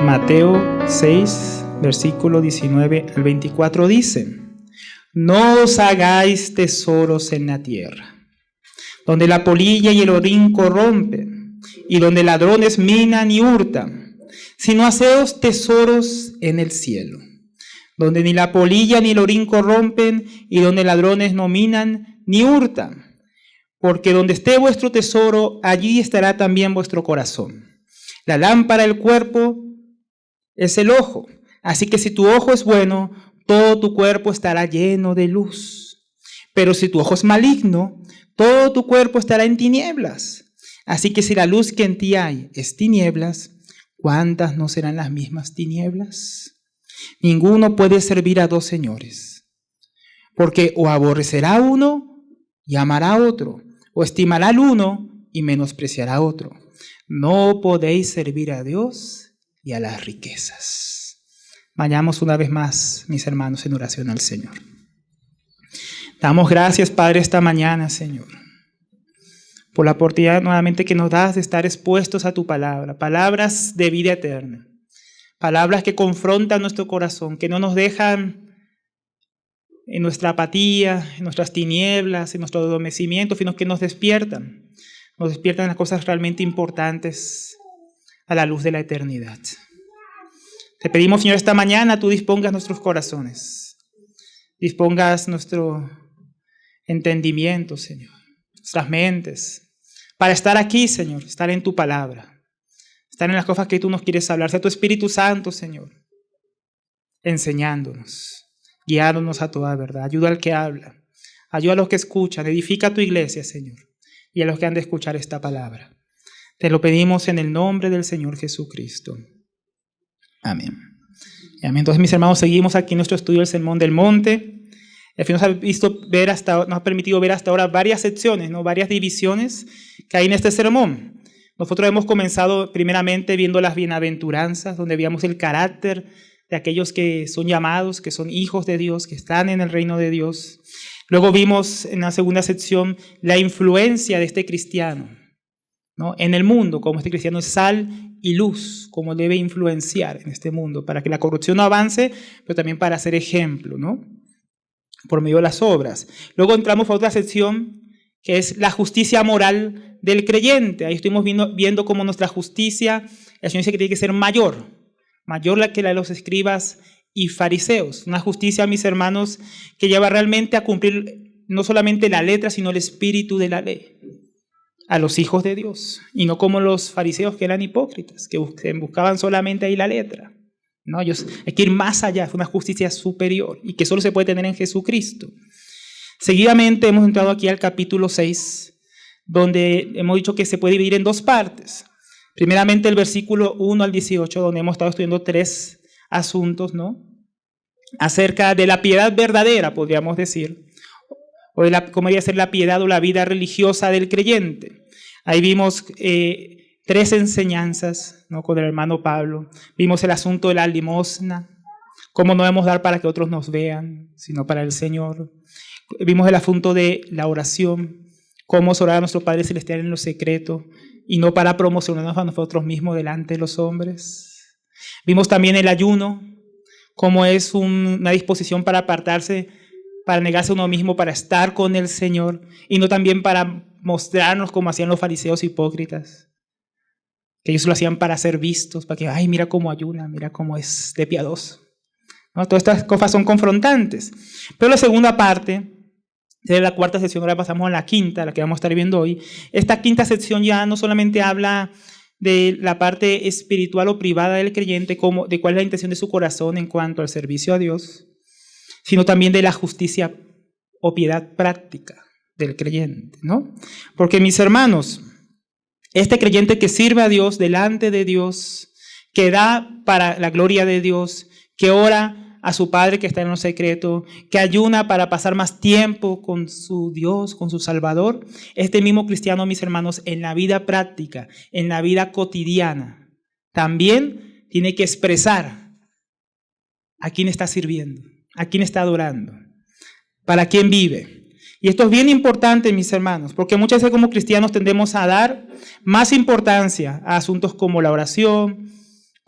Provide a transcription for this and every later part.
Mateo 6, versículo 19 al 24 dice: no os hagáis tesoros en la tierra, donde la polilla y el orín corrompen, y donde ladrones minan y hurtan, sino haceos tesoros en el cielo, donde ni la polilla ni el orín corrompen, y donde ladrones no minan ni hurtan. Porque donde esté vuestro tesoro, allí estará también vuestro corazón. La lámpara del cuerpo es el ojo. Así que si tu ojo es bueno, todo tu cuerpo estará lleno de luz. Pero si tu ojo es maligno, todo tu cuerpo estará en tinieblas. Así que si la luz que en ti hay es tinieblas, ¿cuántas no serán las mismas tinieblas? Ninguno puede servir a dos señores, porque o aborrecerá a uno y amará a otro, o estimará al uno y menospreciará a otro. No podéis servir a Dios y a las riquezas. Vayamos una vez más, mis hermanos, en oración al Señor. Damos gracias, Padre, esta mañana, Señor, por la oportunidad nuevamente que nos das de estar expuestos a tu palabra, palabras de vida eterna, palabras que confrontan nuestro corazón, que no nos dejan en nuestra apatía, en nuestras tinieblas, en nuestro adormecimiento, sino que nos despiertan las cosas realmente importantes a la luz de la eternidad. Te pedimos, Señor, esta mañana tú dispongas nuestros corazones, dispongas nuestro entendimiento, Señor, nuestras mentes, para estar aquí, Señor, estar en tu palabra, estar en las cosas que tú nos quieres hablar. Sea tu Espíritu Santo, Señor, enseñándonos, guiándonos a toda verdad. Ayuda al que habla, ayuda a los que escuchan, edifica a tu iglesia, Señor, y a los que han de escuchar esta palabra. Te lo pedimos en el nombre del Señor Jesucristo. Amén. Y amén. Entonces, mis hermanos, seguimos aquí en nuestro estudio del Sermón del Monte. El Señor nos ha permitido ver hasta ahora varias secciones, ¿no? Varias divisiones que hay en este sermón. Nosotros hemos comenzado primeramente viendo las bienaventuranzas, donde veíamos el carácter de aquellos que son llamados, que son hijos de Dios, que están en el reino de Dios. Luego vimos en la segunda sección la influencia de este cristiano, ¿no? En el mundo, como este cristiano es sal y luz, cómo debe influenciar en este mundo para que la corrupción no avance, pero también para ser ejemplo, ¿no? Por medio de las obras. Luego entramos a otra sección que es la justicia moral del creyente. Ahí estuvimos viendo cómo nuestra justicia, el Señor dice que tiene que ser mayor que la de los escribas y fariseos. Una justicia, mis hermanos, que lleva realmente a cumplir no solamente la letra, sino el espíritu de la ley a los hijos de Dios, y no como los fariseos que eran hipócritas, que buscaban solamente ahí la letra. No, hay que ir más allá, es una justicia superior y que solo se puede tener en Jesucristo. Seguidamente hemos entrado aquí al capítulo 6, donde hemos dicho que se puede dividir en dos partes. Primeramente el versículo 1 al 18, donde hemos estado estudiando tres asuntos, ¿no? Acerca de la piedad verdadera, podríamos decir, o de cómo debería ser la piedad o la vida religiosa del creyente. Ahí vimos tres enseñanzas, ¿no? Con el hermano Pablo. Vimos el asunto de la limosna, cómo no debemos dar para que otros nos vean, sino para el Señor. Vimos el asunto de la oración, cómo orar a nuestro Padre Celestial en lo secreto y no para promocionarnos a nosotros mismos delante de los hombres. Vimos también el ayuno, cómo es una disposición para apartarse, para negarse a uno mismo, para estar con el Señor, y no también para mostrarnos como hacían los fariseos hipócritas, que ellos lo hacían para ser vistos, para que, ay, mira cómo ayuna, mira cómo es de piadoso, ¿no? Todas estas cosas son confrontantes. Pero la segunda parte, de la cuarta sección, ahora pasamos a la quinta, la que vamos a estar viendo hoy. Esta quinta sección ya no solamente habla de la parte espiritual o privada del creyente, como de cuál es la intención de su corazón en cuanto al servicio a Dios, sino también de la justicia o piedad práctica del creyente, ¿no? Porque, mis hermanos, este creyente que sirve a Dios delante de Dios, que da para la gloria de Dios, que ora a su Padre que está en lo secreto, que ayuna para pasar más tiempo con su Dios, con su Salvador, este mismo cristiano, mis hermanos, en la vida práctica, en la vida cotidiana, también tiene que expresar a quién está sirviendo, a quién está adorando, para quién vive. Y esto es bien importante, mis hermanos, porque muchas veces como cristianos tendemos a dar más importancia a asuntos como la oración,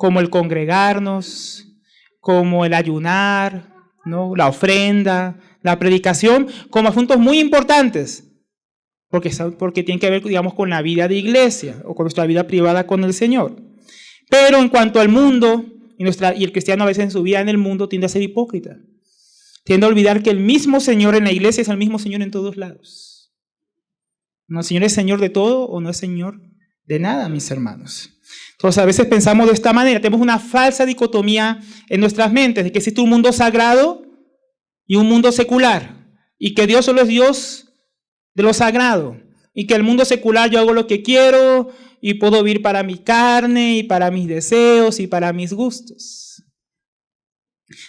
como el congregarnos, como el ayunar, ¿no? La ofrenda, la predicación, como asuntos muy importantes, porque tienen que ver, digamos, con la vida de iglesia o con nuestra vida privada con el Señor. Pero en cuanto al mundo, y el cristiano a veces en su vida en el mundo tiende a ser hipócrita, tiende a olvidar que el mismo Señor en la iglesia es el mismo Señor en todos lados. ¿No, el Señor es Señor de todo o no es Señor de nada, mis hermanos? Entonces a veces pensamos de esta manera, tenemos una falsa dicotomía en nuestras mentes, de que existe un mundo sagrado y un mundo secular, y que Dios solo es Dios de lo sagrado, y que el mundo secular yo hago lo que quiero, y puedo vivir para mi carne, y para mis deseos, y para mis gustos.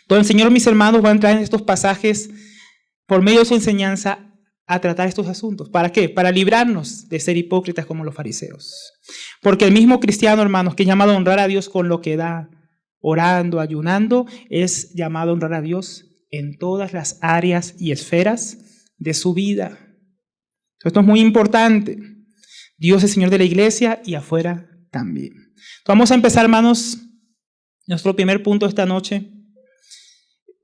Entonces el Señor, mis hermanos, va a entrar en estos pasajes, por medio de su enseñanza, a tratar estos asuntos. ¿Para qué? Para librarnos de ser hipócritas como los fariseos. Porque el mismo cristiano, hermanos, que es llamado a honrar a Dios con lo que da, orando, ayunando, es llamado a honrar a Dios en todas las áreas y esferas de su vida. Esto es muy importante. Dios es Señor de la iglesia y afuera también. Entonces vamos a empezar, hermanos, nuestro primer punto esta noche.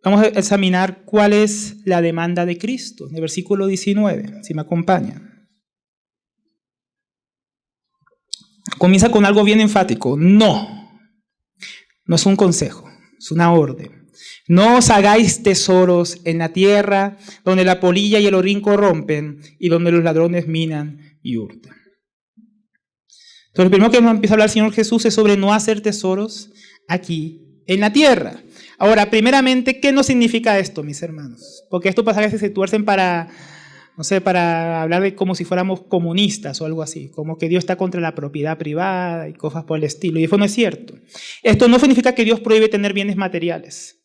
Vamos a examinar cuál es la demanda de Cristo, en el versículo 19, si me acompañan. Comienza con algo bien enfático. No es un consejo, es una orden. No os hagáis tesoros en la tierra, donde la polilla y el orín corrompen y donde los ladrones minan y hurtan. Entonces, lo primero que nos empieza a hablar el Señor Jesús es sobre no hacer tesoros aquí en la tierra. Ahora, primeramente, ¿qué nos significa esto, mis hermanos? Porque estos pasajes se tuercen para hablar de como si fuéramos comunistas o algo así, como que Dios está contra la propiedad privada y cosas por el estilo, y eso no es cierto. Esto no significa que Dios prohíbe tener bienes materiales.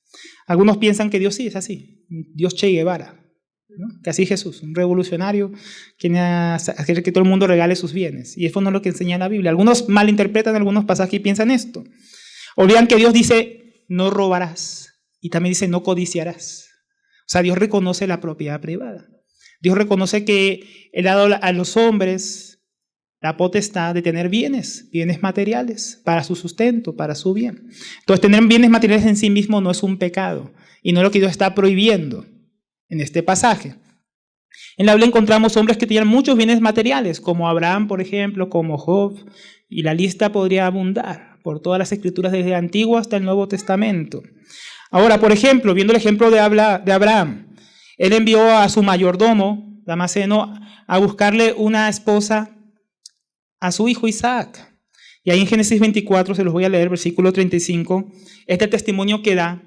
Algunos piensan que Dios sí es así, Dios Che Guevara, ¿no? Que así Jesús, un revolucionario, quiere hacer que todo el mundo regale sus bienes, y eso no es lo que enseña la Biblia. Algunos malinterpretan algunos pasajes y piensan esto. Olvidan que Dios dice, no robarás, y también dice, no codiciarás. O sea, Dios reconoce la propiedad privada. Dios reconoce que Él ha dado a los hombres la potestad de tener bienes materiales para su sustento, para su bien. Entonces, tener bienes materiales en sí mismo no es un pecado y no es lo que Dios está prohibiendo en este pasaje. En la Biblia encontramos hombres que tenían muchos bienes materiales, como Abraham, por ejemplo, como Job, y la lista podría abundar por todas las escrituras desde el Antiguo hasta el Nuevo Testamento. Ahora, por ejemplo, viendo el ejemplo de Abraham, él envió a su mayordomo, Damaseno, a buscarle una esposa a su hijo Isaac. Y ahí en Génesis 24, se los voy a leer, versículo 35, este testimonio que da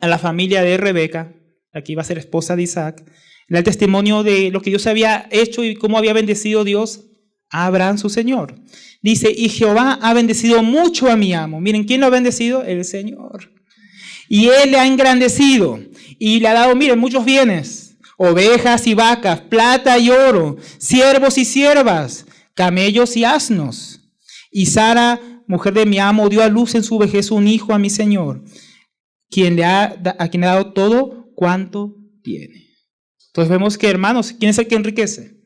a la familia de Rebeca, aquí va a ser esposa de Isaac, da el testimonio de lo que Dios había hecho y cómo había bendecido Dios a Abraham, su Señor. Dice, y Jehová ha bendecido mucho a mi amo. Miren, ¿quién lo ha bendecido? El Señor. Y Él le ha engrandecido y le ha dado, miren, muchos bienes, ovejas y vacas, plata y oro, siervos y siervas, camellos y asnos. Y Sara, mujer de mi amo, dio a luz en su vejez un hijo a mi Señor, a quien le ha dado todo cuanto tiene. Entonces vemos que, hermanos, ¿quién es el que enriquece?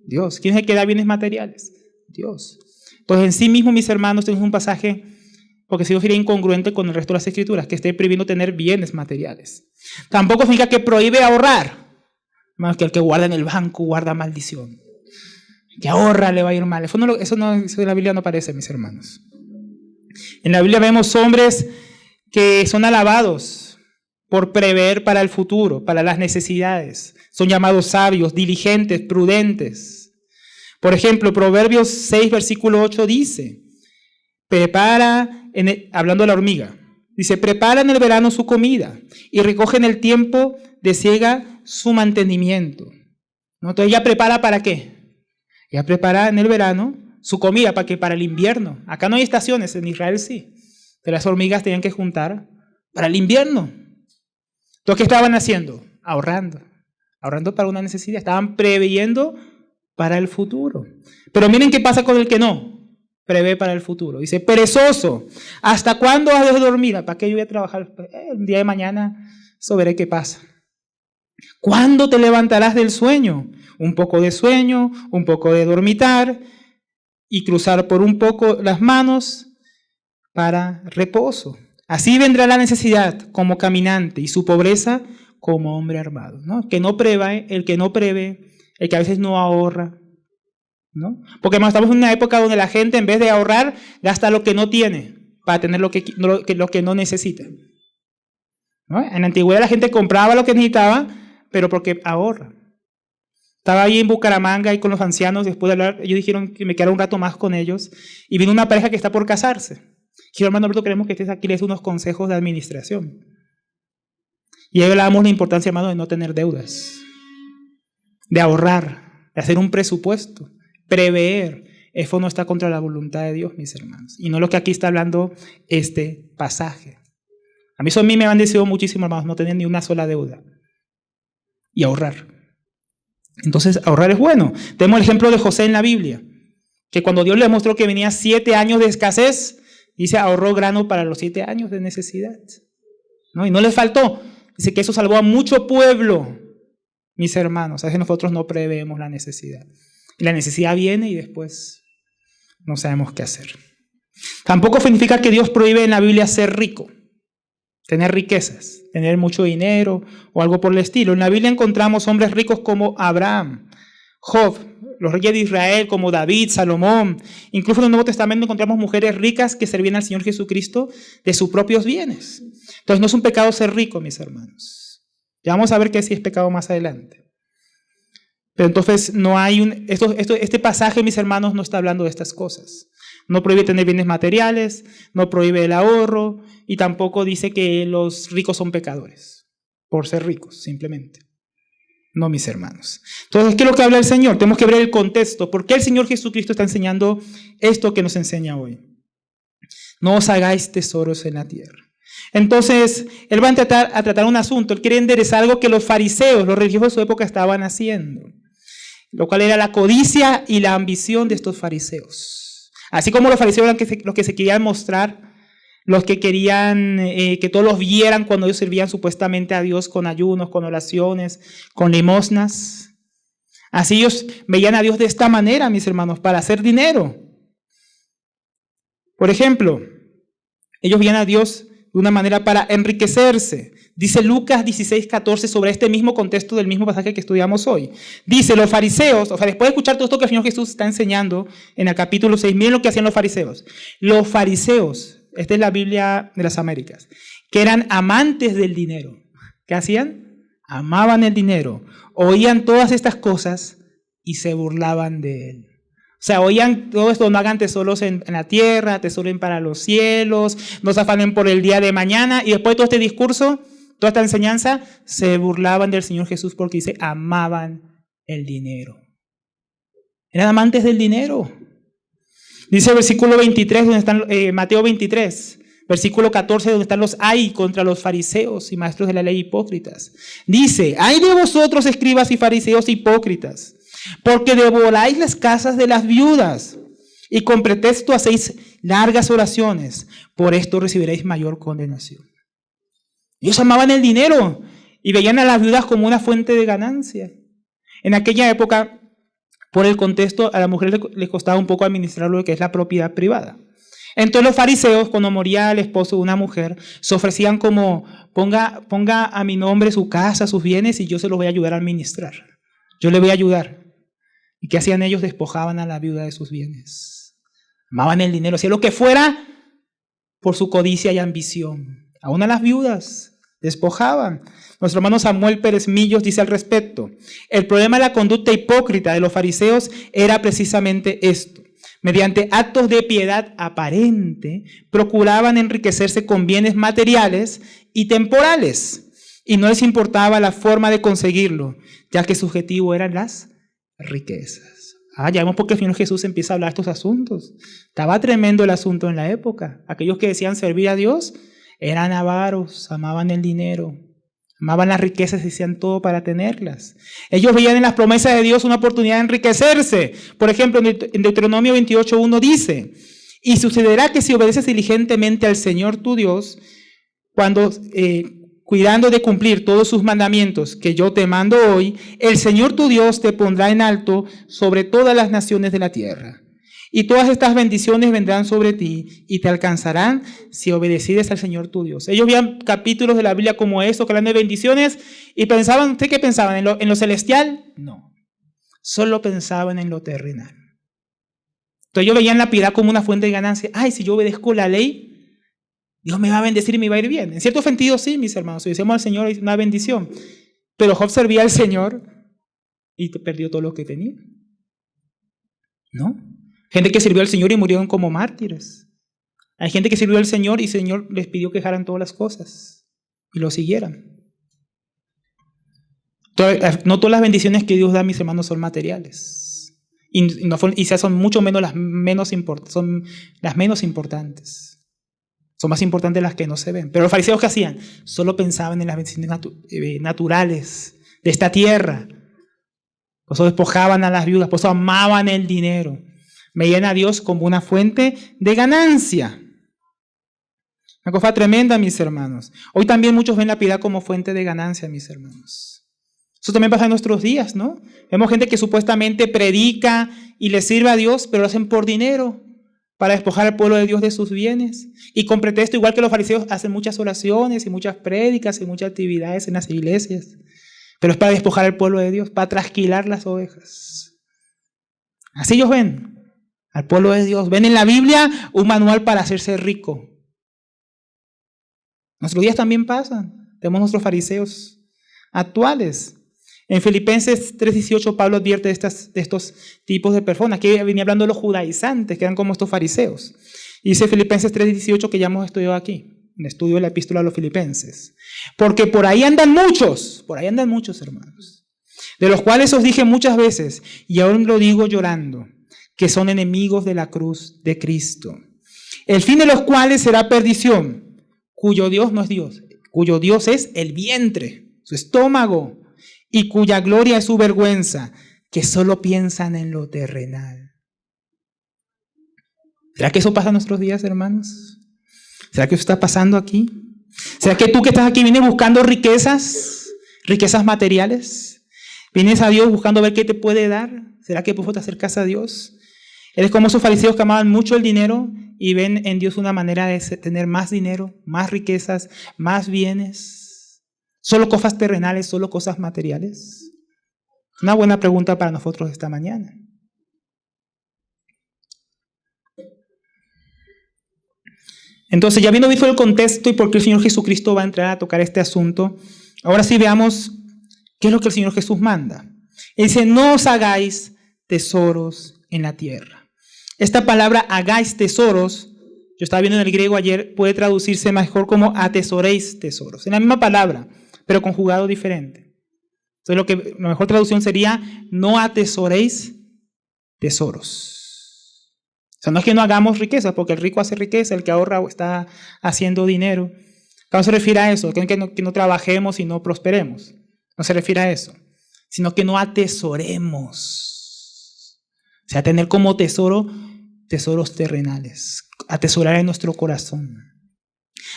Dios. ¿Quién es el que da bienes materiales? Dios. Entonces en sí mismo, mis hermanos, tenemos un pasaje, porque si no sería incongruente con el resto de las escrituras, que esté prohibiendo tener bienes materiales. Tampoco significa que prohíbe ahorrar, más que el que guarda en el banco guarda maldición. Que ahorra le va a ir mal. Eso en la Biblia no aparece, mis hermanos. En la Biblia vemos hombres que son alabados por prever para el futuro, para las necesidades. Son llamados sabios, diligentes, prudentes. Por ejemplo, Proverbios 6, versículo 8 dice, hablando de la hormiga, dice, prepara en el verano su comida y recoge en el tiempo de siega su mantenimiento. ¿No? Entonces ella prepara ¿para qué? Ella prepara en el verano su comida ¿para qué? Para el invierno. Acá no hay estaciones, en Israel sí, pero las hormigas tenían que juntar para el invierno. Entonces, ¿qué estaban haciendo? Ahorrando para una necesidad, estaban preveyendo para el futuro. Pero miren qué pasa con el que no prevé para el futuro. Dice, perezoso, ¿hasta cuándo has de dormir? ¿Para qué yo voy a trabajar? El día de mañana, eso veré qué pasa. ¿Cuándo te levantarás del sueño? Un poco de sueño, un poco de dormitar y cruzar por un poco las manos para reposo. Así vendrá la necesidad como caminante y su pobreza como hombre armado, ¿no? El que no prevé, el que a veces no ahorra, ¿no? Porque estamos en una época donde la gente, en vez de ahorrar, gasta lo que no tiene para tener lo que no necesita, ¿no? En la antigüedad la gente compraba lo que necesitaba, pero porque ahorra. Estaba ahí en Bucaramanga y con los ancianos, después de hablar, ellos dijeron que me quedara un rato más con ellos, y vino una pareja que está por casarse. Dijeron, hermano Alberto, queremos que estés aquí, les des unos consejos de administración. Y ahí hablábamos de la importancia, hermano, de no tener deudas, de ahorrar, de hacer un presupuesto, prever. Eso no está contra la voluntad de Dios, mis hermanos. Y no es lo que aquí está hablando este pasaje. A mí me ha bendecido muchísimo, hermanos, no tener ni una sola deuda. Y ahorrar. Entonces, ahorrar es bueno. Tenemos el ejemplo de José en la Biblia, que cuando Dios le mostró que venía 7 años de escasez, dice, ahorró grano para los 7 años de necesidad, ¿no? Y no les faltó. Dice que eso salvó a mucho pueblo, mis hermanos. A veces nosotros no preveemos la necesidad. Y la necesidad viene y después no sabemos qué hacer. Tampoco significa que Dios prohíbe en la Biblia ser rico, tener riquezas, tener mucho dinero o algo por el estilo. En la Biblia encontramos hombres ricos como Abraham, Job, los reyes de Israel como David, Salomón. Incluso en el Nuevo Testamento encontramos mujeres ricas que servían al Señor Jesucristo de sus propios bienes. Entonces no es un pecado ser rico, mis hermanos. Ya vamos a ver que sí es pecado más adelante. Pero entonces no hay este pasaje, mis hermanos, no está hablando de estas cosas. No prohíbe tener bienes materiales, no prohíbe el ahorro y tampoco dice que los ricos son pecadores por ser ricos, simplemente. No, mis hermanos. Entonces, ¿qué es lo que habla el Señor? Tenemos que ver el contexto. ¿Por qué el Señor Jesucristo está enseñando esto que nos enseña hoy? No os hagáis tesoros en la tierra. Entonces, Él va a tratar un asunto. Él quiere enderezar algo que los fariseos, los religiosos de su época estaban haciendo, lo cual era la codicia y la ambición de estos fariseos. Así como los fariseos eran los que se querían mostrar, los que querían que todos los vieran cuando ellos servían supuestamente a Dios con ayunos, con oraciones, con limosnas. Así ellos veían a Dios de esta manera, mis hermanos, para hacer dinero. Por ejemplo, ellos veían a Dios de una manera para enriquecerse. Dice Lucas 16:14 sobre este mismo contexto del mismo pasaje que estudiamos hoy. Dice, los fariseos, o sea, después de escuchar todo esto que el Señor Jesús está enseñando en el capítulo 6, miren lo que hacían los fariseos. Los fariseos, esta es la Biblia de las Américas, que eran amantes del dinero. ¿Qué hacían? Amaban el dinero, oían todas estas cosas y se burlaban de él. O sea, oían todo esto, no hagan tesoros en la tierra, atesoren para los cielos, no se afanen por el día de mañana. Y después de todo este discurso, toda esta enseñanza, se burlaban del Señor Jesús porque dice, amaban el dinero. Eran amantes del dinero. Dice el versículo 23, donde están, Mateo 23, versículo 14, donde están los ay contra los fariseos y maestros de la ley hipócritas. Dice, ay de vosotros, escribas y fariseos hipócritas, porque devoráis las casas de las viudas y con pretexto hacéis largas oraciones. Por esto recibiréis mayor condenación. Ellos amaban el dinero y veían a las viudas como una fuente de ganancia. En aquella época, por el contexto, a la mujer le costaba un poco administrar lo que es la propiedad privada. Entonces los fariseos, cuando moría el esposo de una mujer, se ofrecían como, ponga a mi nombre su casa, sus bienes, y yo se los voy a ayudar a administrar. Yo le voy a ayudar. ¿Y qué hacían ellos? Despojaban a la viuda de sus bienes. Amaban el dinero, hacían lo que fuera por su codicia y ambición. Aún a las viudas despojaban. Nuestro hermano Samuel Pérez Millos dice al respecto, el problema de la conducta hipócrita de los fariseos era precisamente esto. Mediante actos de piedad aparente, procuraban enriquecerse con bienes materiales y temporales, y no les importaba la forma de conseguirlo, ya que su objetivo eran las riquezas. Ya vemos por qué el Señor Jesús empieza a hablar de estos asuntos. Estaba tremendo el asunto en la época. Aquellos que decían servir a Dios eran avaros, amaban el dinero, amaban las riquezas y hacían todo para tenerlas. Ellos veían en las promesas de Dios una oportunidad de enriquecerse. Por ejemplo, en Deuteronomio 28:1 dice, y sucederá que si obedeces diligentemente al Señor tu Dios, cuando cuidando de cumplir todos sus mandamientos que yo te mando hoy, el Señor tu Dios te pondrá en alto sobre todas las naciones de la tierra. Y todas estas bendiciones vendrán sobre ti y te alcanzarán si obedecieres al Señor tu Dios. Ellos veían capítulos de la Biblia como eso, que eran de bendiciones, y pensaban, ¿usted qué pensaban? ¿En lo celestial? No, solo pensaban en lo terrenal. Entonces ellos veían la piedad como una fuente de ganancia. Ay, si yo obedezco la ley, Dios me va a bendecir y me va a ir bien. En cierto sentido sí, mis hermanos, si obedecemos al Señor es una bendición. Pero Job servía al Señor y perdió todo lo que tenía. ¿No? Gente que sirvió al Señor y murieron como mártires. Hay gente que sirvió al Señor y el Señor les pidió que dejaran todas las cosas y lo siguieran. No todas las bendiciones que Dios da, mis hermanos, son materiales. Y son mucho menos las menos importantes. Son las menos importantes. Son más importantes las que no se ven. Pero los fariseos, ¿qué hacían? Solo pensaban en las bendiciones naturales de esta tierra. Por eso despojaban a las viudas, por eso amaban el dinero. Veían a Dios como una fuente de ganancia. Una cosa tremenda, mis hermanos. Hoy también muchos ven la piedad como fuente de ganancia, mis hermanos. Eso también pasa en nuestros días, ¿no? Vemos gente que supuestamente predica y le sirve a Dios, pero lo hacen por dinero, para despojar al pueblo de Dios de sus bienes. Y con pretexto, igual que los fariseos, hacen muchas oraciones y muchas prédicas y muchas actividades en las iglesias. Pero es para despojar al pueblo de Dios, para trasquilar las ovejas. Así ellos ven al pueblo de Dios. Ven en la Biblia un manual para hacerse rico. Nuestros días también pasan. Tenemos nuestros fariseos actuales. En Filipenses 3:18 Pablo advierte de estos tipos de personas. Aquí venía hablando de los judaizantes, que eran como estos fariseos. Y dice Filipenses 3:18 que ya hemos estudiado aquí, en el estudio de la epístola a los filipenses. Porque por ahí andan muchos, hermanos, de los cuales os dije muchas veces, y aún lo digo llorando, que son enemigos de la cruz de Cristo, el fin de los cuales será perdición, cuyo Dios no es Dios, cuyo Dios es el vientre, su estómago, y cuya gloria es su vergüenza, que solo piensan en lo terrenal. ¿Será que eso pasa en nuestros días, hermanos? ¿Será que eso está pasando aquí? ¿Será que tú que estás aquí vienes buscando riquezas materiales? ¿Vienes a Dios buscando ver qué te puede dar? ¿Será que por favor te acercas a Dios? Eres como esos fariseos que amaban mucho el dinero y ven en Dios una manera de tener más dinero, más riquezas, más bienes. ¿Solo cosas terrenales, solo cosas materiales? Una buena pregunta para nosotros esta mañana. Entonces, ya habiendo visto el contexto y por qué el Señor Jesucristo va a entrar a tocar este asunto, ahora sí veamos qué es lo que el Señor Jesús manda. Él dice, no os hagáis tesoros en la tierra. Esta palabra, hagáis tesoros, yo estaba viendo en el griego ayer, puede traducirse mejor como atesoréis tesoros. Es la misma palabra, pero conjugado diferente. Entonces, la mejor traducción sería, no atesoréis tesoros. O sea, no es que no hagamos riqueza, porque el rico hace riqueza, el que ahorra está haciendo dinero. No se refiere a eso, que no trabajemos y no prosperemos. No se refiere a eso, sino que no atesoremos. O sea, tener como tesoro tesoros terrenales, atesorar en nuestro corazón.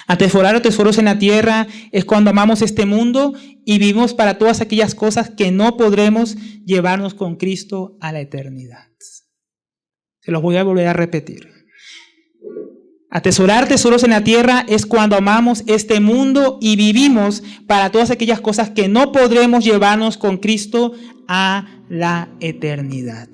Atesorar tesoros en la tierra es cuando amamos este mundo y vivimos para todas aquellas cosas que no podremos llevarnos con Cristo a la eternidad. Se los voy a volver a repetir. Atesorar tesoros en la tierra es cuando amamos este mundo y vivimos para todas aquellas cosas que no podremos llevarnos con Cristo a la eternidad.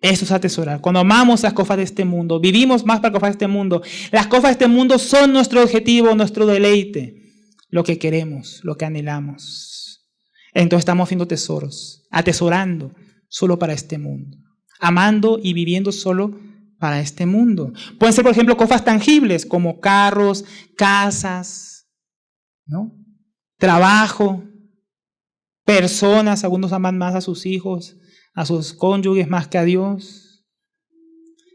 Eso es atesorar. Cuando amamos las cosas de este mundo, vivimos más para las cosas de este mundo. Las cosas de este mundo son nuestro objetivo, nuestro deleite, lo que queremos, lo que anhelamos. Entonces estamos haciendo tesoros, atesorando solo para este mundo, amando y viviendo solo para este mundo. Pueden ser, por ejemplo, cosas tangibles como carros, casas, ¿no? Trabajo, personas. Algunos aman más a sus hijos, a sus cónyuges más que a Dios.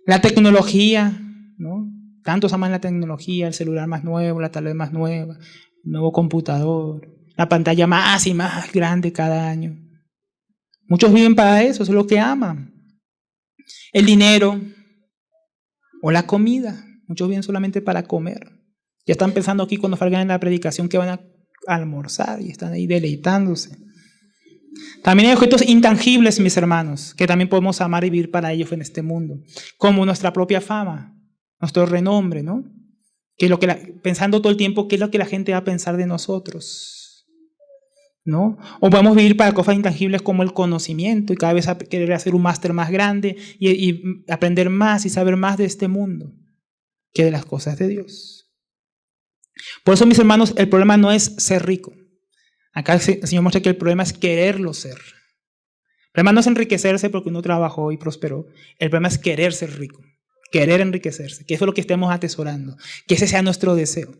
La tecnología, ¿no? Tantos aman la tecnología, el celular más nuevo, la tablet más nueva, el nuevo computador, la pantalla más y más grande cada año. Muchos viven para eso es lo que aman. El dinero o la comida. Muchos viven solamente para comer. Ya están pensando aquí cuando salgan en la predicación que van a almorzar y están ahí deleitándose. También hay objetos intangibles, mis hermanos, que también podemos amar y vivir para ellos en este mundo, como nuestra propia fama, nuestro renombre, ¿no? Que es lo que pensando todo el tiempo qué es lo que la gente va a pensar de nosotros, ¿no? O podemos vivir para cosas intangibles como el conocimiento y cada vez querer hacer un máster más grande y aprender más y saber más de este mundo que de las cosas de Dios. Por eso, mis hermanos, el problema no es ser rico. Acá el Señor muestra que el problema es quererlo ser. El problema no es enriquecerse porque uno trabajó y prosperó. El problema es querer ser rico, querer enriquecerse, que eso es lo que estemos atesorando, que ese sea nuestro deseo.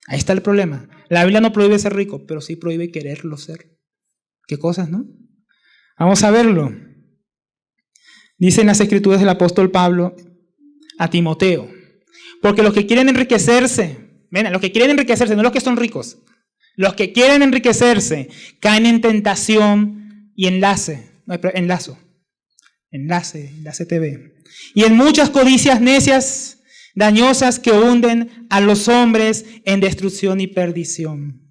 Ahí está el problema. La Biblia no prohíbe ser rico, pero sí prohíbe quererlo ser. ¿Qué cosas, no? Vamos a verlo. Dice en las Escrituras el apóstol Pablo a Timoteo, porque los que quieren enriquecerse, ven, los que quieren enriquecerse, no los que son ricos, los que quieren enriquecerse caen en tentación y enlace TV. Y en muchas codicias necias, dañosas que hunden a los hombres en destrucción y perdición.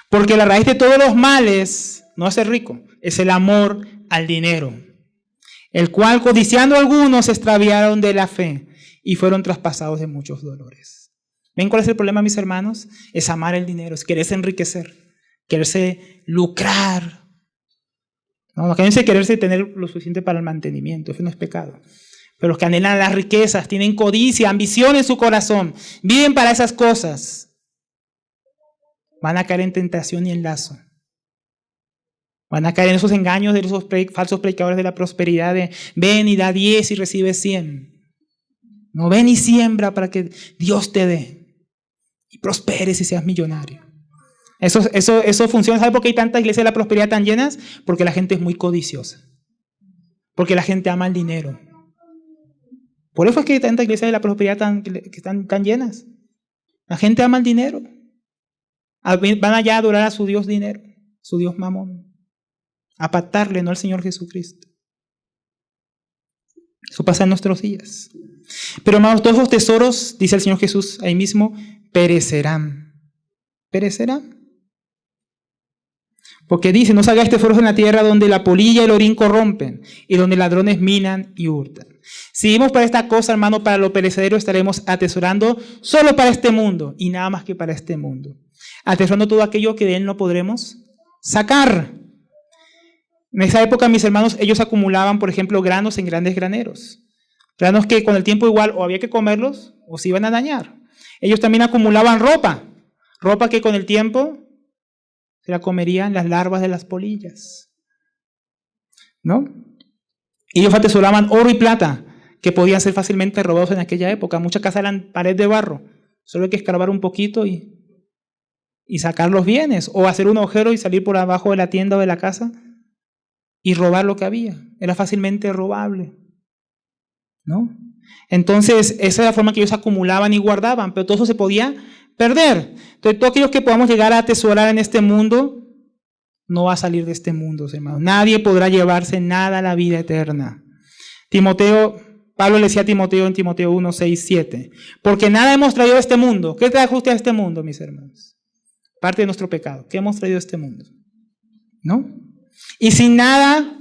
Porque la raíz de todos los males no es ser rico, es el amor al dinero, el cual codiciando algunos se extraviaron de la fe y fueron traspasados de muchos dolores. ¿Ven cuál es el problema, mis hermanos? Es amar el dinero, es quererse enriquecer, quererse lucrar. No, los que dicen quererse tener lo suficiente para el mantenimiento, eso no es pecado. Pero los que anhelan las riquezas, tienen codicia, ambición en su corazón, viven para esas cosas, van a caer en tentación y en lazo. Van a caer en esos engaños de esos falsos predicadores de la prosperidad de ven y da 10 y recibe 100. No, ven y siembra para que Dios te dé y prosperes y seas millonario. Eso funciona. ¿Sabe por qué hay tantas iglesias de la prosperidad tan llenas? Porque la gente es muy codiciosa. Porque la gente ama el dinero. Por eso es que hay tantas iglesias de la prosperidad que están tan llenas. La gente ama el dinero. Van allá a adorar a su Dios dinero, su Dios mamón. A pactarle, no al Señor Jesucristo. Eso pasa en nuestros días. Pero hermanos, todos los tesoros, dice el Señor Jesús ahí mismo, perecerán. Perecerán. Porque dice, no hagáis tesoros en la tierra donde la polilla y el orín corrompen y donde ladrones minan y hurtan. Si vivimos para esta cosa, hermano, para lo perecedero, estaremos atesorando solo para este mundo y nada más que para este mundo. Atesorando todo aquello que de él no podremos sacar. En esa época, mis hermanos, ellos acumulaban, por ejemplo, granos en grandes graneros. Granos que con el tiempo igual o había que comerlos o se iban a dañar. Ellos también acumulaban ropa que con el tiempo se la comerían las larvas de las polillas, ¿no? Ellos atesoraban oro y plata que podían ser fácilmente robados en aquella época. Muchas casas eran pared de barro, solo hay que escarbar un poquito y sacar los bienes, o hacer un agujero y salir por abajo de la tienda o de la casa y robar lo que había. Era fácilmente robable, ¿no? Entonces, esa era la forma que ellos acumulaban y guardaban, pero todo eso se podía perder. Entonces, todos aquellos que podamos llegar a atesorar en este mundo, no va a salir de este mundo, hermanos. Nadie podrá llevarse nada a la vida eterna. Pablo le decía a Timoteo en Timoteo 1, 6, 7, porque nada hemos traído a este mundo. ¿Qué trajo usted a este mundo, mis hermanos? Parte de nuestro pecado. ¿Qué hemos traído a este mundo? ¿No? Y sin nada,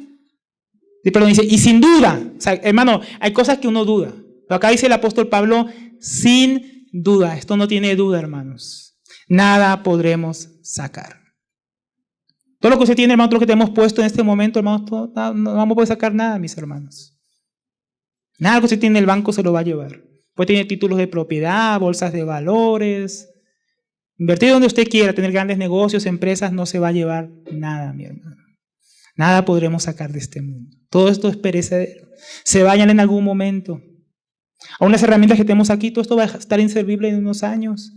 perdón, dice, y sin duda, o sea, hermano, hay cosas que uno duda. Pero acá dice el apóstol Pablo, sin duda, esto no tiene duda, hermanos. Nada podremos sacar. Todo lo que usted tiene, hermano, todo lo que te hemos puesto en este momento, hermanos, no vamos a poder sacar nada, mis hermanos. Nada que usted tiene en el banco se lo va a llevar. Puede tener títulos de propiedad, bolsas de valores. Invertir donde usted quiera, tener grandes negocios, empresas, no se va a llevar nada, mi hermano. Nada podremos sacar de este mundo. Todo esto es perecedero. Se vayan en algún momento. Aún las herramientas que tenemos aquí, todo esto va a estar inservible en unos años.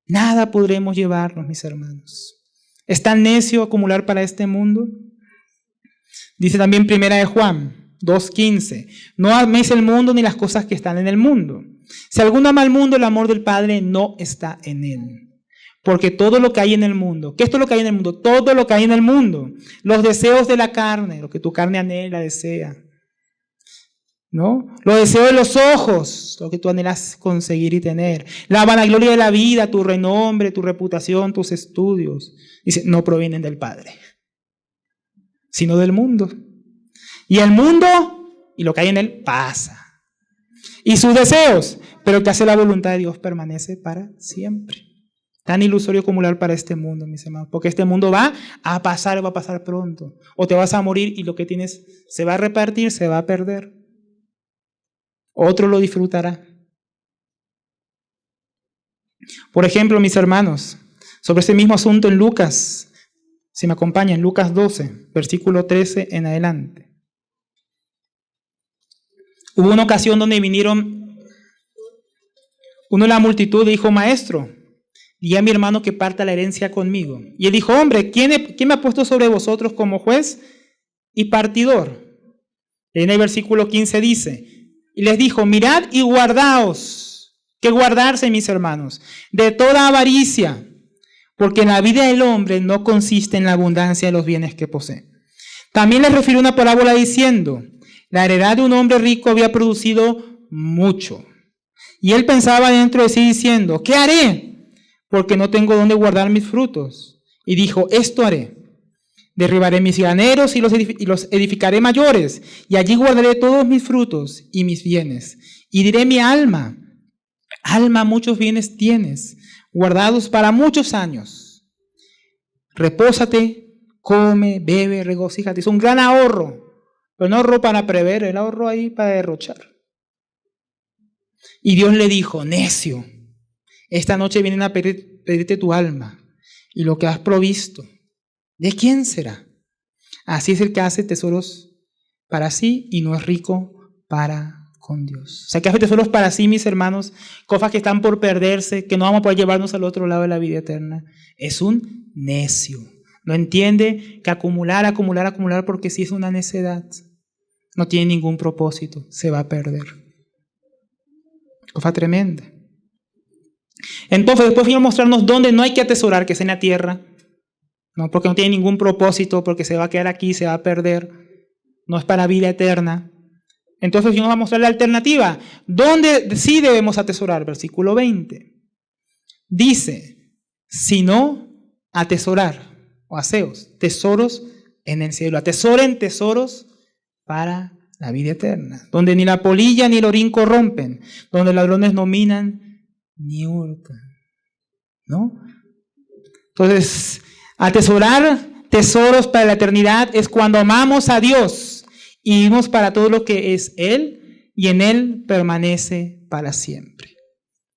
Nada podremos llevarnos, mis hermanos. ¿Es tan necio acumular para este mundo? Dice también 1 de Juan 2:15. No améis el mundo ni las cosas que están en el mundo. Si alguno ama al mundo, el amor del Padre no está en él. Porque todo lo que hay en el mundo, ¿qué es todo lo que hay en el mundo? Todo lo que hay en el mundo, los deseos de la carne, lo que tu carne anhela, desea, ¿no? Los deseos de los ojos, lo que tú anhelas conseguir y tener, la vanagloria de la vida, tu renombre, tu reputación, tus estudios, dice, no provienen del Padre. sino del mundo. Y el mundo y lo que hay en él pasa. Y sus deseos, pero el que hace la voluntad de Dios permanece para siempre. Tan ilusorio acumular para este mundo, mis hermanos, porque este mundo va a pasar pronto. O te vas a morir y lo que tienes se va a repartir, se va a perder. Otro lo disfrutará. Por ejemplo, mis hermanos, sobre este mismo asunto en Lucas, si me acompañan, Lucas 12, versículo 13 en adelante. Hubo una ocasión donde vinieron uno de la multitud y dijo: Maestro, di a mi hermano que parta la herencia conmigo. Y él dijo: Hombre, ¿quién me ha puesto sobre vosotros como juez y partidor? En el versículo 15 dice: Y les dijo: Mirad y guardaos, que guardarse, mis hermanos, de toda avaricia, porque la vida del hombre no consiste en la abundancia de los bienes que posee. También les refirió una parábola diciendo: La heredad de un hombre rico había producido mucho. Y él pensaba dentro de sí diciendo: ¿Qué haré? Porque no tengo dónde guardar mis frutos. Y dijo: Esto haré. Derribaré mis graneros y los edificaré mayores, y allí guardaré todos mis frutos y mis bienes. Y diré a mi alma: Alma, muchos bienes tienes, guardados para muchos años. Repósate, come, bebe, regocíjate. Es un gran ahorro. Pero no ahorro para prever, el ahorro ahí para derrochar. Y Dios le dijo: Necio, esta noche vienen a pedirte tu alma, y lo que has provisto, ¿de quién será? Así es el que hace tesoros para sí y no es rico para con Dios. O sea, que hace tesoros para sí, mis hermanos, cosas que están por perderse, que no vamos a poder llevarnos al otro lado de la vida eterna. Es un necio. No entiende que acumular, porque sí es una necedad. No tiene ningún propósito, se va a perder. Cosa tremenda. Entonces, después vino a mostrarnos dónde no hay que atesorar, que es en la tierra. No, porque no tiene ningún propósito, porque se va a quedar aquí, se va a perder. No es para vida eterna. Entonces, Dios nos va a mostrar la alternativa. ¿Dónde sí debemos atesorar? Versículo 20. Dice: sino atesorar, o aseos, tesoros en el cielo. Atesoren tesoros para la vida eterna, donde ni la polilla ni el orín corrompen, donde ladrones no minan ni hurtan. ¿No? Entonces, atesorar tesoros para la eternidad es cuando amamos a Dios y vivimos para todo lo que es Él y en Él permanece para siempre.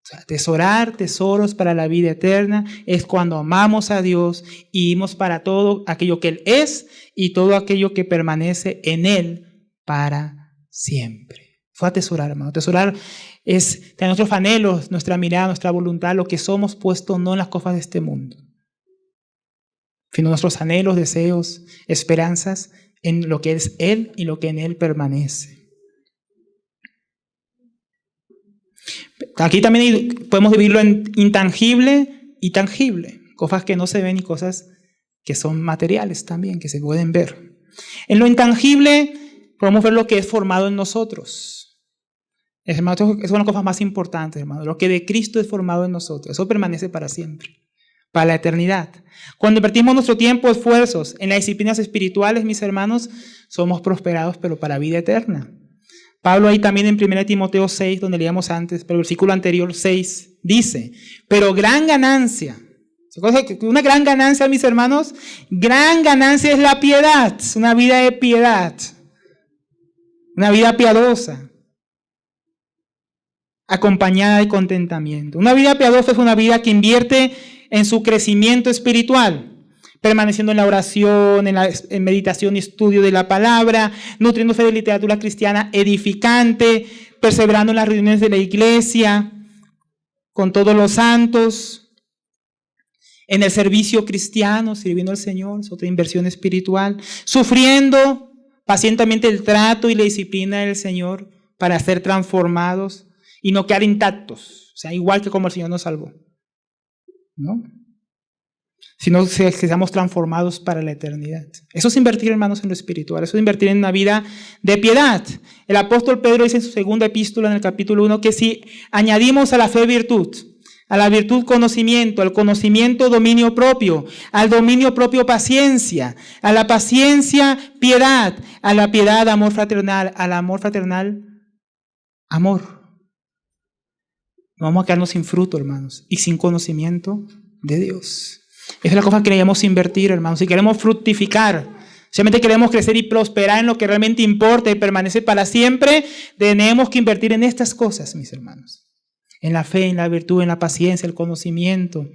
O sea, atesorar tesoros para la vida eterna es cuando amamos a Dios y vivimos para todo aquello que Él es y todo aquello que permanece en Él para siempre. Fue atesorar, hermano. Atesorar es tener nuestros anhelos, nuestra mirada, nuestra voluntad, lo que somos puesto no en las cosas de este mundo, sino nuestros anhelos, deseos, esperanzas en lo que es Él y lo que en Él permanece. Aquí también podemos dividirlo en intangible y tangible, cosas que no se ven y cosas que son materiales también, que se pueden ver. En lo intangible podemos ver lo que es formado en nosotros. Es una de las cosas más importantes, hermano. Lo que de Cristo es formado en nosotros, eso permanece para siempre, para la eternidad. Cuando invertimos nuestro tiempo, esfuerzos en las disciplinas espirituales, mis hermanos, somos prosperados, pero para vida eterna. Pablo ahí también en 1 Timoteo 6, donde leíamos antes, pero el versículo anterior 6, dice: pero gran ganancia, una gran ganancia, mis hermanos, gran ganancia es la piedad, una vida de piedad, una vida piadosa, acompañada de contentamiento. Una vida piadosa es una vida que invierte en su crecimiento espiritual, permaneciendo en la oración, en meditación y estudio de la palabra, nutriéndose de literatura cristiana edificante, perseverando en las reuniones de la iglesia, con todos los santos, en el servicio cristiano, sirviendo al Señor, es otra inversión espiritual, sufriendo pacientemente el trato y la disciplina del Señor para ser transformados y no quedar intactos, o sea, igual que como el Señor nos salvó, ¿no? Sino que seamos transformados para la eternidad. Eso es invertir, hermanos, en lo espiritual. Eso es invertir en una vida de piedad. El apóstol Pedro dice en su segunda epístola, en el capítulo 1, que si añadimos a la fe virtud, a la virtud conocimiento, al conocimiento dominio propio, al dominio propio paciencia, a la paciencia piedad, a la piedad amor fraternal, al amor fraternal amor. No vamos a quedarnos sin fruto, hermanos, y sin conocimiento de Dios. Esa es la cosa que queremos invertir, hermanos. Si queremos fructificar, si realmente queremos crecer y prosperar en lo que realmente importa y permanecer para siempre, tenemos que invertir en estas cosas, mis hermanos. En la fe, en la virtud, en la paciencia, el conocimiento,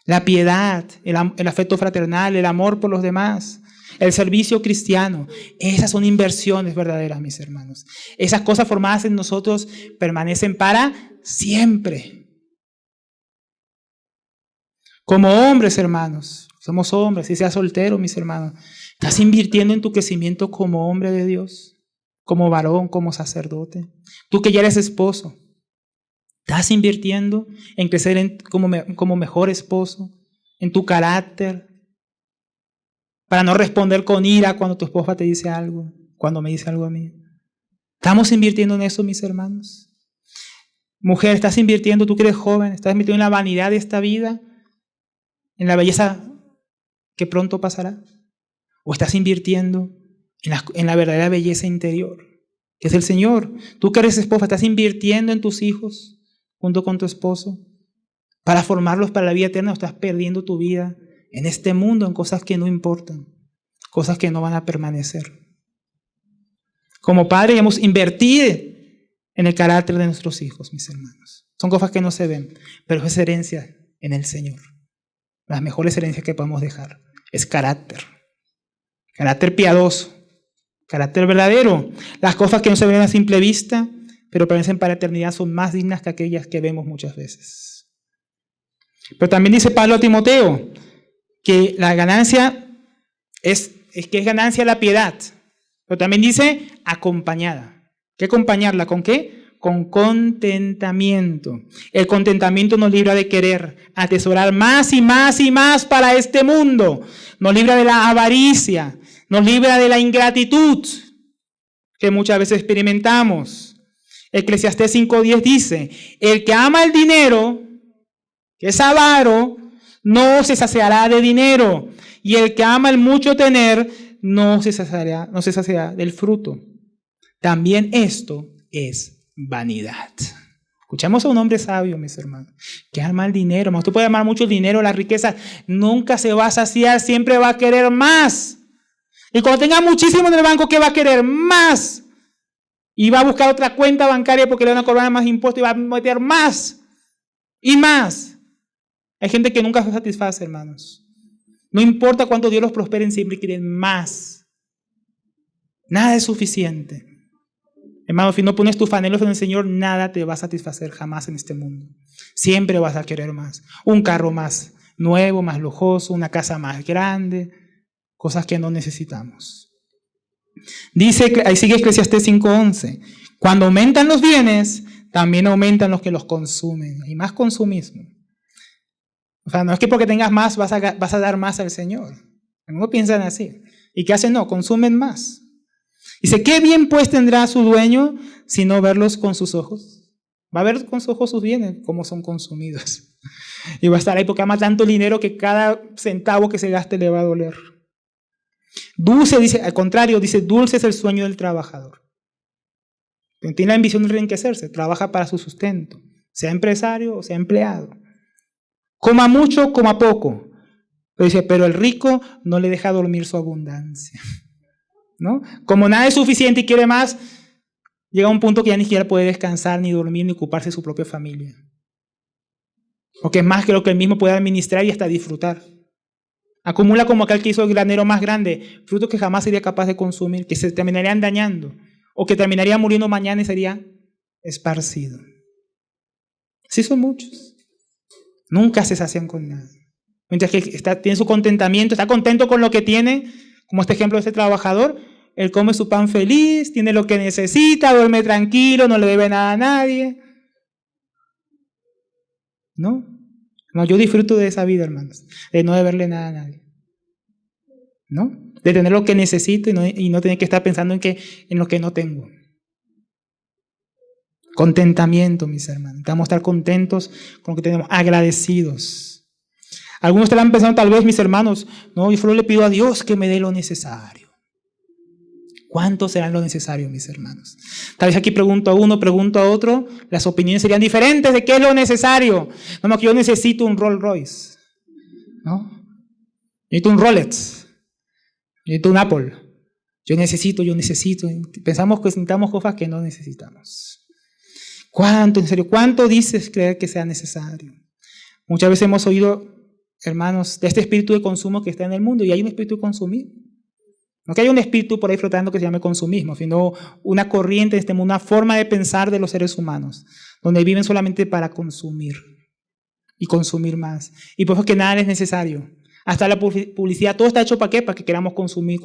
la piedad, el afecto fraternal, el amor por los demás, el servicio cristiano. Esas son inversiones verdaderas, mis hermanos. Esas cosas formadas en nosotros permanecen para siempre. Como hombres, hermanos, somos hombres, si seas soltero, mis hermanos, ¿estás invirtiendo en tu crecimiento como hombre de Dios? Como varón, como sacerdote. Tú que ya eres esposo, ¿estás invirtiendo en crecer como mejor esposo? En tu carácter, para no responder con ira cuando tu esposa te dice algo, cuando me dice algo a mí. ¿Estamos invirtiendo en eso, mis hermanos? Mujer, ¿estás invirtiendo, tú que eres joven, estás invirtiendo en la vanidad de esta vida? ¿En la belleza que pronto pasará? ¿O estás invirtiendo en la verdadera belleza interior, que es el Señor? Tú que eres esposa, ¿estás invirtiendo en tus hijos junto con tu esposo para formarlos para la vida eterna, o estás perdiendo tu vida en este mundo en cosas que no importan, cosas que no van a permanecer? Como padre debemos invertir en el carácter de nuestros hijos, mis hermanos. Son cosas que no se ven, pero es herencia en el Señor. Las mejores herencias que podemos dejar es carácter. Carácter piadoso, carácter verdadero. Las cosas que no se ven a simple vista, pero permanecen para la eternidad, son más dignas que aquellas que vemos muchas veces. Pero también dice Pablo a Timoteo que la ganancia es ganancia la piedad. Pero también dice acompañada. ¿Qué acompañarla? ¿Con qué? Con contentamiento. El contentamiento nos libra de querer atesorar más y más y más para este mundo. Nos libra de la avaricia. Nos libra de la ingratitud que muchas veces experimentamos. Eclesiastés 5:10 dice, el que ama el dinero, que es avaro, no se saciará de dinero. Y el que ama el mucho tener, no se saciará del fruto. También esto es vanidad. Escuchamos a un hombre sabio, mis hermanos, que ama el dinero. Tú puedes amar mucho el dinero, la riqueza, nunca se va a saciar, siempre va a querer más. Y cuando tenga muchísimo en el banco, ¿qué va a querer? Más. Y va a buscar otra cuenta bancaria porque le van a cobrar más impuestos y va a meter más y más. Hay gente que nunca se satisface, hermanos. No importa cuánto Dios los prospere, siempre quieren más. Nada es suficiente. Hermano, si no pones tus anhelos en el Señor, nada te va a satisfacer jamás en este mundo. Siempre vas a querer más. Un carro más nuevo, más lujoso, una casa más grande, cosas que no necesitamos. Dice, ahí sigue Eclesiastés 5:11. Cuando aumentan los bienes, también aumentan los que los consumen. Hay más consumismo. O sea, no es que porque tengas más vas a dar más al Señor. Algunos piensan así. ¿Y qué hacen? No, consumen más. Dice, ¿qué bien pues tendrá su dueño si no verlos con sus ojos? Va a ver con sus ojos sus bienes, cómo son consumidos. Y va a estar ahí porque ama tanto dinero que cada centavo que se gaste le va a doler. Dulce, dice, al contrario, dice, dulce es el sueño del trabajador. Tiene la ambición de enriquecerse, trabaja para su sustento, sea empresario o sea empleado. Coma mucho, coma poco. Pero dice, pero el rico no le deja dormir su abundancia. ¿No? Como nada es suficiente y quiere más, llega a un punto que ya ni siquiera puede descansar, ni dormir, ni ocuparse de su propia familia. Porque es más que lo que él mismo puede administrar y hasta disfrutar. Acumula como aquel que hizo el granero más grande, frutos que jamás sería capaz de consumir, que se terminarían dañando, o que terminaría muriendo mañana y sería esparcido. Sí son muchos. Nunca se sacian con nada. Mientras que tiene su contentamiento, está contento con lo que tiene, como este ejemplo de este trabajador, él come su pan feliz, tiene lo que necesita, duerme tranquilo, no le debe nada a nadie. ¿No? No, yo disfruto de esa vida, hermanos, de no deberle nada a nadie. ¿No? De tener lo que necesito y no tener que estar pensando en lo que no tengo. Contentamiento, mis hermanos. Necesitamos estar contentos con lo que tenemos, agradecidos. Algunos estarán pensando tal vez, mis hermanos, no, yo solo le pido a Dios que me dé lo necesario. ¿Cuánto será lo necesario, mis hermanos? Tal vez aquí pregunto a uno, pregunto a otro, las opiniones serían diferentes de qué es lo necesario. No, que yo necesito un Rolls Royce, ¿no? Yo necesito un Rolex, yo necesito un Apple. Yo necesito. Pensamos que necesitamos cosas que no necesitamos. ¿Cuánto, en serio? ¿Cuánto dices creer que sea necesario? Muchas veces hemos oído, hermanos, de este espíritu de consumo que está en el mundo, y hay un espíritu de consumir. No que haya un espíritu por ahí flotando que se llame consumismo, sino una corriente de este mundo, una forma de pensar de los seres humanos, donde viven solamente para consumir y consumir más. Y por eso que nada es necesario. Hasta la publicidad, todo está hecho ¿para qué? Para que queramos consumir.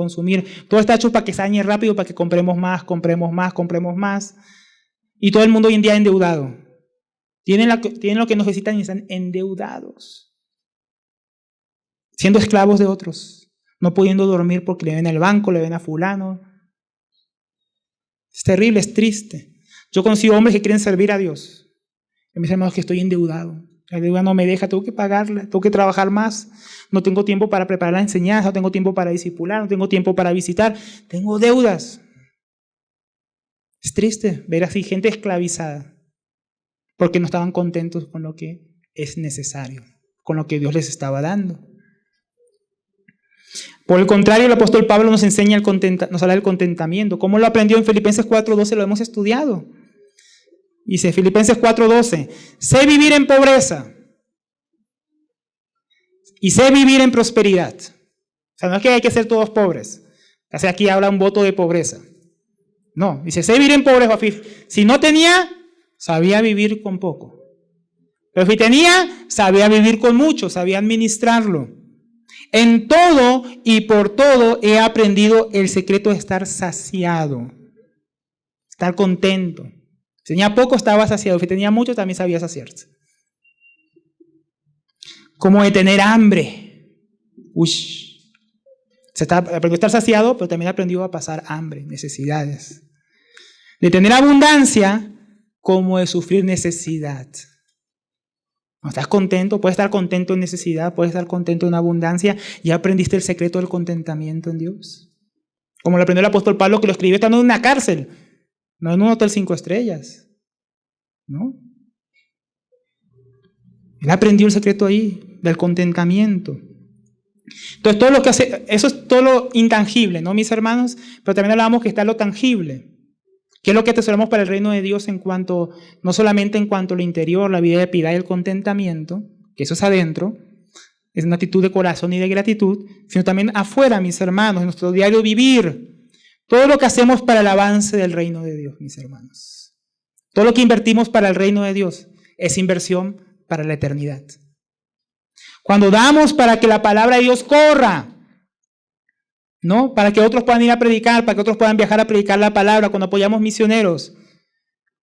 Todo está hecho para que se dañe rápido, para que compremos más. Y todo el mundo hoy en día endeudado. Tienen lo que necesitan y están endeudados. Siendo esclavos de otros. No pudiendo dormir porque le ven al banco, le ven a fulano. Es terrible, es triste. Yo consigo hombres que quieren servir a Dios. Y mis hermanos, que estoy endeudado. La deuda no me deja, tengo que pagarla, tengo que trabajar más. No tengo tiempo para preparar la enseñanza, no tengo tiempo para discipular, no tengo tiempo para visitar. Tengo deudas. Es triste ver así gente esclavizada porque no estaban contentos con lo que es necesario, con lo que Dios les estaba dando. Por el contrario, el apóstol Pablo nos enseña nos habla del contentamiento. ¿Cómo lo aprendió en Filipenses 4:12? Lo hemos estudiado. Dice Filipenses 4:12, sé vivir en pobreza y sé vivir en prosperidad. O sea, no es que hay que ser todos pobres. O sea, aquí habla un voto de pobreza. No, dice, sé vivir en pobreza. Si no tenía, sabía vivir con poco. Pero si tenía, sabía vivir con mucho, sabía administrarlo. En todo y por todo he aprendido el secreto de estar saciado, estar contento. Si tenía poco, estaba saciado. Si tenía mucho, también sabía saciarse. Como de tener hambre. Aprendió a estar saciado, pero también aprendió a pasar hambre, necesidades. De tener abundancia, como de sufrir necesidad. ¿No estás contento? Puedes estar contento en necesidad, puedes estar contento en abundancia. ¿Ya aprendiste el secreto del contentamiento en Dios? Como lo aprendió el apóstol Pablo, que lo escribió estando en una cárcel, no en un hotel 5 estrellas. ¿No? Él aprendió el secreto ahí, del contentamiento. Entonces, todo lo que hace, eso es todo lo intangible, ¿no, mis hermanos? Pero también hablábamos que está lo tangible. ¿Qué es lo que atesoramos para el reino de Dios no solamente en cuanto a lo interior, la vida de piedad y el contentamiento, que eso es adentro, es una actitud de corazón y de gratitud, sino también afuera, mis hermanos, en nuestro diario vivir. Todo lo que hacemos para el avance del reino de Dios, mis hermanos. Todo lo que invertimos para el reino de Dios es inversión para la eternidad. Cuando damos para que la palabra de Dios corra, ¿no? Para que otros puedan ir a predicar, para que otros puedan viajar a predicar la palabra, cuando apoyamos misioneros,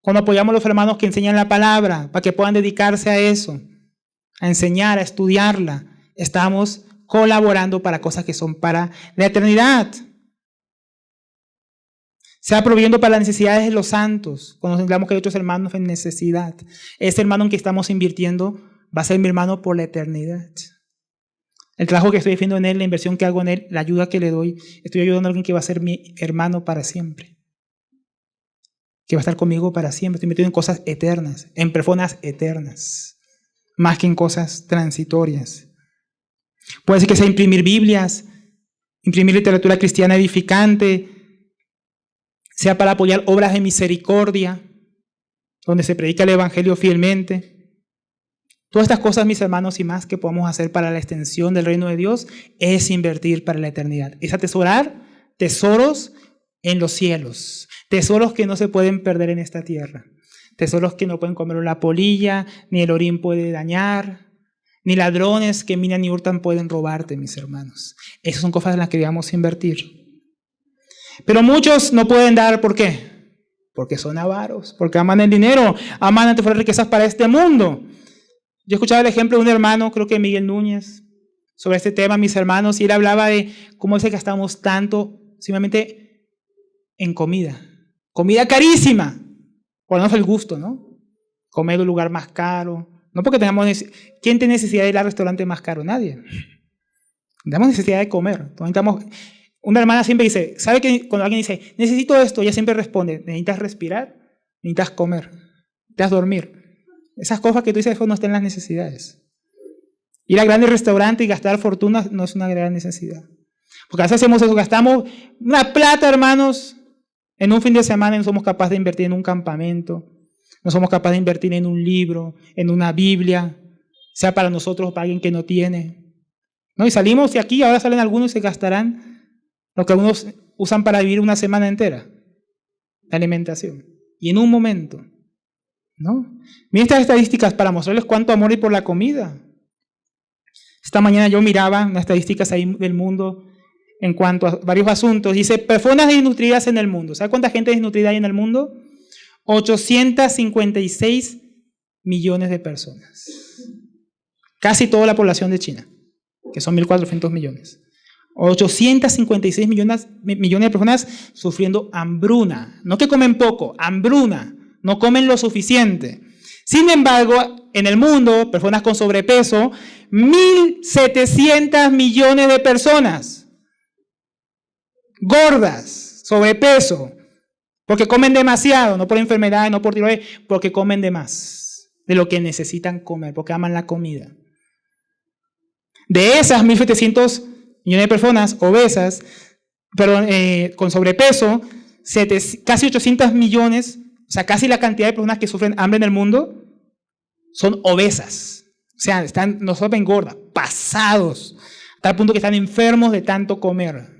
cuando apoyamos a los hermanos que enseñan la palabra, para que puedan dedicarse a eso, a enseñar, a estudiarla, estamos colaborando para cosas que son para la eternidad. Sea proveyendo para las necesidades de los santos, cuando tengamos que hay otros hermanos en necesidad. Ese hermano en que estamos invirtiendo va a ser mi hermano por la eternidad. El trabajo que estoy haciendo en él, la inversión que hago en él, la ayuda que le doy, estoy ayudando a alguien que va a ser mi hermano para siempre. Que va a estar conmigo para siempre. Estoy metido en cosas eternas, en personas eternas, más que en cosas transitorias. Puede ser que sea imprimir Biblias, imprimir literatura cristiana edificante, sea para apoyar obras de misericordia, donde se predica el evangelio fielmente. Todas estas cosas, mis hermanos, y más que podamos hacer para la extensión del reino de Dios, es invertir para la eternidad. Es atesorar tesoros en los cielos, tesoros que no se pueden perder en esta tierra, tesoros que no pueden comer la polilla, ni el orín puede dañar, ni ladrones que minan y hurtan pueden robarte, mis hermanos. Esas son cosas en las que debemos invertir. Pero muchos no pueden dar, ¿por qué? Porque son avaros, porque aman el dinero, aman atesorar riquezas para este mundo. Yo escuchaba el ejemplo de un hermano, creo que Miguel Núñez, sobre este tema, mis hermanos, y él hablaba de cómo es que gastamos tanto simplemente en comida carísima. Por lo menos el gusto, ¿no? Comer en un lugar más caro. No porque tengamos... ¿Quién tiene necesidad de ir al restaurante más caro? Nadie. Tenemos necesidad de comer. Una hermana siempre dice, ¿sabe que cuando alguien dice, necesito esto? Ella siempre responde, necesitas respirar, necesitas comer, necesitas dormir. Esas cosas que tú dices no están en las necesidades. Ir a grandes restaurantes y gastar fortunas no es una gran necesidad. Porque a veces hacemos eso, gastamos una plata, hermanos, en un fin de semana y no somos capaces de invertir en un campamento, no somos capaces de invertir en un libro, en una Biblia, sea para nosotros o para alguien que no tiene. ¿No? Y salimos de aquí, ahora salen algunos y se gastarán lo que algunos usan para vivir una semana entera, la alimentación. Y en un momento, ¿no? Miren estas estadísticas para mostrarles cuánto amor hay por la comida. Esta mañana yo miraba unas estadísticas ahí del mundo en cuanto a varios asuntos. Dice, personas desnutridas en el mundo. ¿Sabe cuánta gente desnutrida hay en el mundo? 856 millones de personas. Casi toda la población de China, que son 1.400 millones. 856 millones de personas sufriendo hambruna. No que comen poco, hambruna. No comen lo suficiente. Sin embargo, en el mundo, personas con sobrepeso, 1.700 millones de personas gordas, sobrepeso, porque comen demasiado, no por enfermedad, no por tiroides, porque comen de más de lo que necesitan comer, porque aman la comida. De esas 1.700 millones de personas obesas, con sobrepeso, casi 800 millones, o sea, casi la cantidad de personas que sufren hambre en el mundo, son obesas. O sea, no solo engordas, pasados, a tal punto que están enfermos de tanto comer.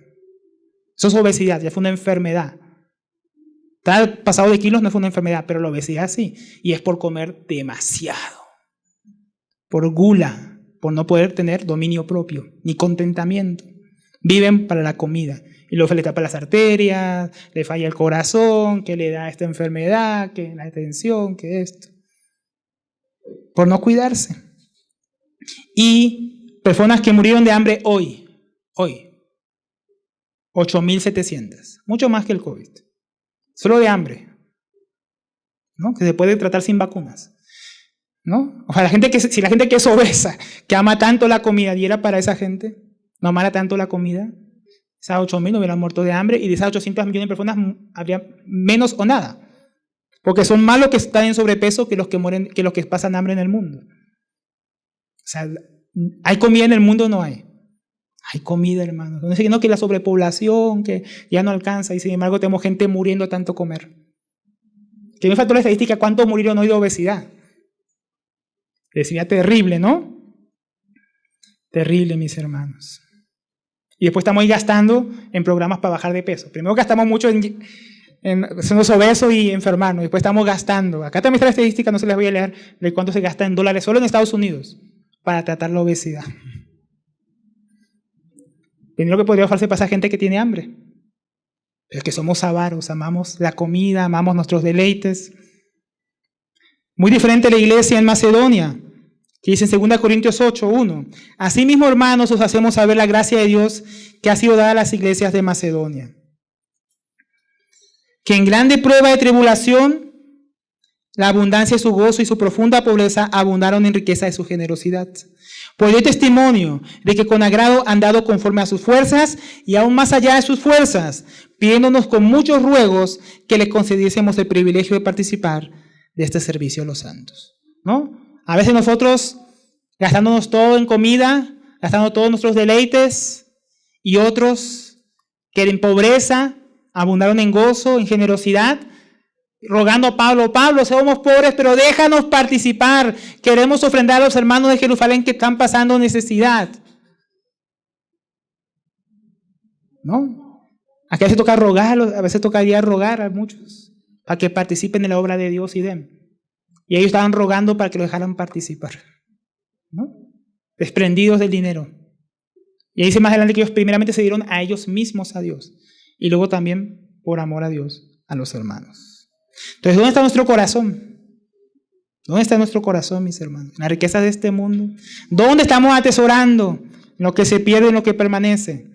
Eso es obesidad, ya fue una enfermedad. Estar pasado de kilos no fue una enfermedad, pero la obesidad sí. Y es por comer demasiado. Por gula, por no poder tener dominio propio, ni contentamiento. Viven para la comida. Y luego se le tapa las arterias, le falla el corazón, que le da esta enfermedad, que la tensión, que esto. Por no cuidarse. Y personas que murieron de hambre hoy. 8.700. Mucho más que el COVID. Solo de hambre. ¿No? Que se puede tratar sin vacunas. ¿No? O sea, si la gente que es obesa, que ama tanto la comida, diera para esa gente, no amara tanto la comida, esas 8.000 no hubieran muerto de hambre y de esas 800 millones de personas habría menos o nada. Porque son más los que están en sobrepeso que los que mueren, que los que pasan hambre en el mundo. O sea, ¿hay comida en el mundo o no hay? Hay comida, hermano. No que la sobrepoblación, que ya no alcanza, y sin embargo tenemos gente muriendo de tanto comer. Que me faltó la estadística, ¿cuántos murieron hoy de obesidad? Obesidad terrible, ¿no? Terrible, mis hermanos. Y después estamos ahí gastando en programas para bajar de peso. Primero gastamos mucho en sernos obesos y enfermarnos. Después estamos gastando. Acá también está la estadística, no se las voy a leer, de cuánto se gasta en dólares solo en Estados Unidos para tratar la obesidad. Primero que podría ofrecer para esa gente que tiene hambre. Pero es que somos avaros, amamos la comida, amamos nuestros deleites. Muy diferente a la iglesia en Macedonia, que dice en 2 Corintios 8:1. Asimismo, hermanos, os hacemos saber la gracia de Dios que ha sido dada a las iglesias de Macedonia. Que en grande prueba de tribulación, la abundancia de su gozo y su profunda pobreza abundaron en riqueza de su generosidad. Pues doy testimonio de que con agrado han dado conforme a sus fuerzas y aún más allá de sus fuerzas, pidiéndonos con muchos ruegos que les concediésemos el privilegio de participar de este servicio a los santos. ¿No? A veces nosotros gastándonos todo en comida, gastando todos nuestros deleites, y otros que en pobreza abundaron en gozo, en generosidad, rogando a Pablo, somos pobres, pero déjanos participar. Queremos ofrendar a los hermanos de Jerusalén que están pasando necesidad. ¿No? Aquí a veces toca rogarlos, a veces tocaría rogar a muchos para que participen en la obra de Dios y den. Y ellos estaban rogando para que los dejaran participar. ¿No? Desprendidos del dinero. Y ahí dice más adelante que ellos primeramente se dieron a ellos mismos a Dios. Y luego también, por amor a Dios, a los hermanos. Entonces, ¿dónde está nuestro corazón? ¿Dónde está nuestro corazón, mis hermanos? En las riquezas de este mundo. ¿Dónde estamos atesorando? En lo que se pierde, en lo que permanece.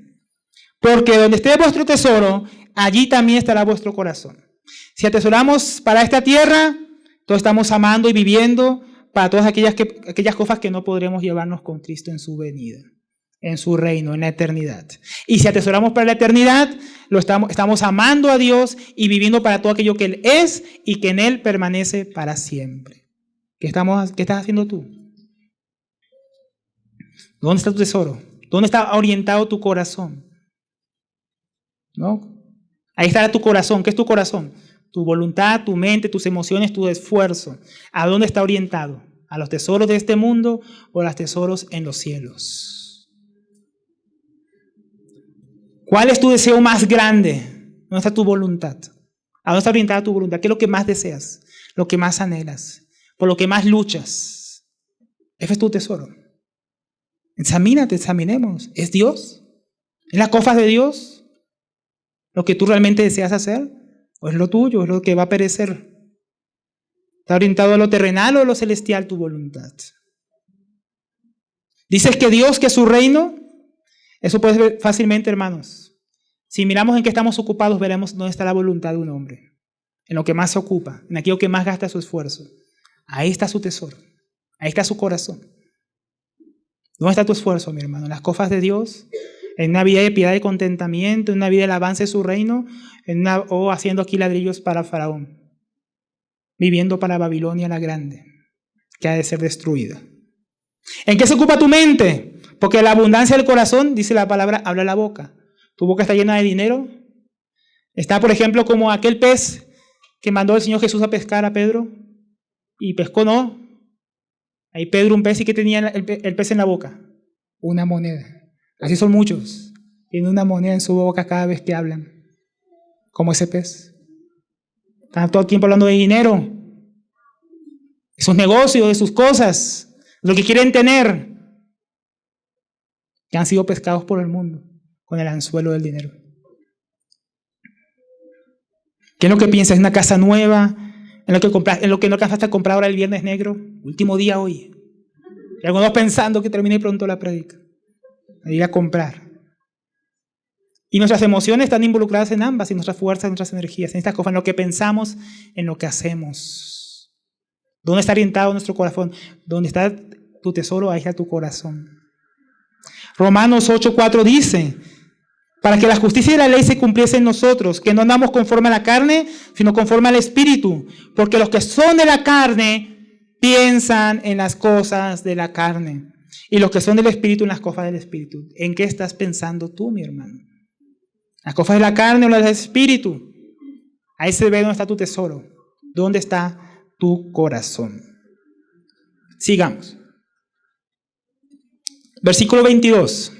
Porque donde esté vuestro tesoro, allí también estará vuestro corazón. Si atesoramos para esta tierra, entonces estamos amando y viviendo para todas aquellas cosas que no podremos llevarnos con Cristo en su venida, en su reino, en la eternidad. Y si atesoramos para la eternidad, estamos amando a Dios y viviendo para todo aquello que Él es y que en Él permanece para siempre. ¿Qué estás haciendo tú? ¿Dónde está tu tesoro? ¿Dónde está orientado tu corazón? ¿No? Ahí estará tu corazón. ¿Qué es tu corazón? Tu voluntad, tu mente, tus emociones, tu esfuerzo. ¿A dónde está orientado? ¿A los tesoros de este mundo o a los tesoros en los cielos? ¿Cuál es tu deseo más grande? ¿Dónde está tu voluntad? ¿A dónde está orientada tu voluntad? ¿Qué es lo que más deseas? Lo que más anhelas. Por lo que más luchas. Ese es tu tesoro. Examínate, examinemos. ¿Es Dios? ¿Es las cosas de Dios? ¿Lo que tú realmente deseas hacer? ¿O es lo tuyo? ¿Es lo que va a perecer? ¿Está orientado a lo terrenal o a lo celestial tu voluntad? Dices que Dios, que es su reino. Eso puedes ver fácilmente, hermanos. Si miramos en qué estamos ocupados, veremos dónde está la voluntad de un hombre. En lo que más se ocupa, en aquello que más gasta su esfuerzo. Ahí está su tesoro. Ahí está su corazón. ¿Dónde está tu esfuerzo, mi hermano? ¿En las cosas de Dios? ¿En una vida de piedad y contentamiento? ¿En una vida de alabanza de su reino? ¿O haciendo aquí ladrillos para Faraón? Viviendo para Babilonia la grande, que ha de ser destruida. ¿En qué se ocupa tu mente? Porque la abundancia del corazón, dice la palabra, habla la boca. ¿Tu boca está llena de dinero? Está, por ejemplo, como aquel pez que mandó el Señor Jesús a pescar a Pedro. Y pescó, ¿no? Ahí Pedro un pez y que tenía el pez en la boca. Una moneda. Así son muchos. Tienen una moneda en su boca cada vez que hablan. Como ese pez. Están todo el tiempo hablando de dinero. De sus negocios, de sus cosas. Lo que quieren tener. Que han sido pescados por el mundo. Con el anzuelo del dinero. ¿Qué es lo que piensas? ¿En una casa nueva? ¿En lo que no alcanzaste a comprar ahora el viernes negro? Último día hoy. Y algunos pensando que termine pronto la prédica. A ir a comprar. Y nuestras emociones están involucradas en ambas, y nuestras fuerzas, nuestras energías, en estas cosas, en lo que pensamos, en lo que hacemos. ¿Dónde está orientado nuestro corazón? ¿Dónde está tu tesoro? Ahí está tu corazón. Romanos 8:4 dice, para que la justicia y la ley se cumpliesen en nosotros, que no andamos conforme a la carne, sino conforme al Espíritu, porque los que son de la carne piensan en las cosas de la carne, y los que son del Espíritu en las cosas del Espíritu. ¿En qué estás pensando tú, mi hermano? ¿Las cosas de la carne o las del Espíritu? Ahí se ve dónde está tu tesoro, dónde está tu corazón. Sigamos. Versículo 22.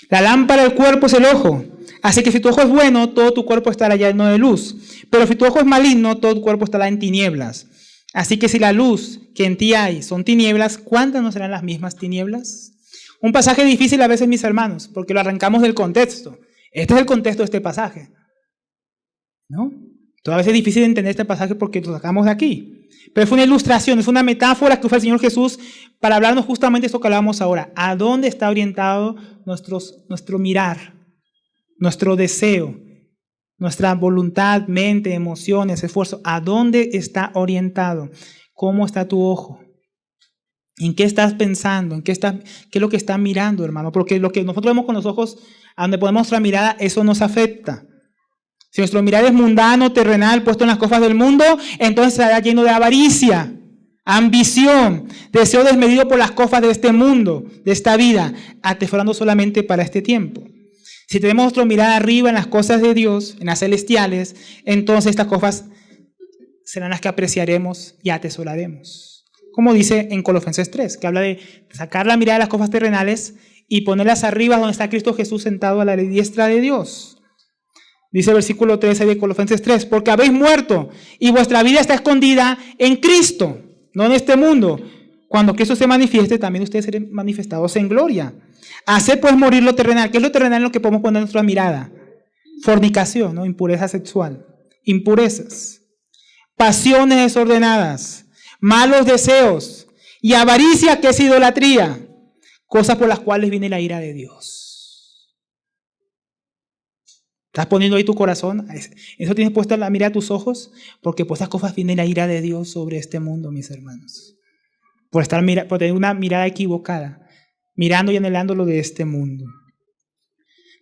La lámpara del cuerpo es el ojo. Así que si tu ojo es bueno, todo tu cuerpo estará lleno de luz. Pero si tu ojo es maligno, todo tu cuerpo estará en tinieblas. Así que si la luz que en ti hay son tinieblas, ¿cuántas no serán las mismas tinieblas? Un pasaje difícil a veces, mis hermanos, porque lo arrancamos del contexto. Este es el contexto de este pasaje, ¿no? Toda vez es difícil entender este pasaje porque lo sacamos de aquí. Pero fue una ilustración, es una metáfora que usa el Señor Jesús para hablarnos justamente de esto que hablábamos ahora. ¿A dónde está orientado nuestro mirar, nuestro deseo, nuestra voluntad, mente, emociones, esfuerzo? ¿A dónde está orientado? ¿Cómo está tu ojo? ¿En qué estás pensando? ¿Qué es lo que estás mirando, hermano? Porque lo que nosotros vemos con los ojos, a donde ponemos nuestra mirada, eso nos afecta. Si nuestro mirar es mundano, terrenal, puesto en las cosas del mundo, entonces estará lleno de avaricia, ambición, deseo desmedido por las cosas de este mundo, de esta vida, atesorando solamente para este tiempo. Si tenemos nuestra mirada arriba en las cosas de Dios, en las celestiales, entonces estas cosas serán las que apreciaremos y atesoraremos. Como dice en Colosenses 3, que habla de sacar la mirada de las cosas terrenales y ponerlas arriba donde está Cristo Jesús sentado a la diestra de Dios. Dice el versículo 13 de Colosenses 3, porque habéis muerto y vuestra vida está escondida en Cristo, no en este mundo. Cuando Cristo se manifieste, también ustedes serán manifestados en gloria. Haced pues morir lo terrenal. ¿Qué es lo terrenal en lo que podemos poner nuestra mirada? Fornicación, ¿no? Impureza sexual, impurezas, pasiones desordenadas, malos deseos y avaricia, que es idolatría, cosas por las cuales viene la ira de Dios. ¿Estás poniendo ahí tu corazón? ¿Eso tienes puesta la mirada a tus ojos? Porque por esas cosas viene la ira de Dios sobre este mundo, mis hermanos. Por tener una mirada equivocada, mirando y anhelando lo de este mundo.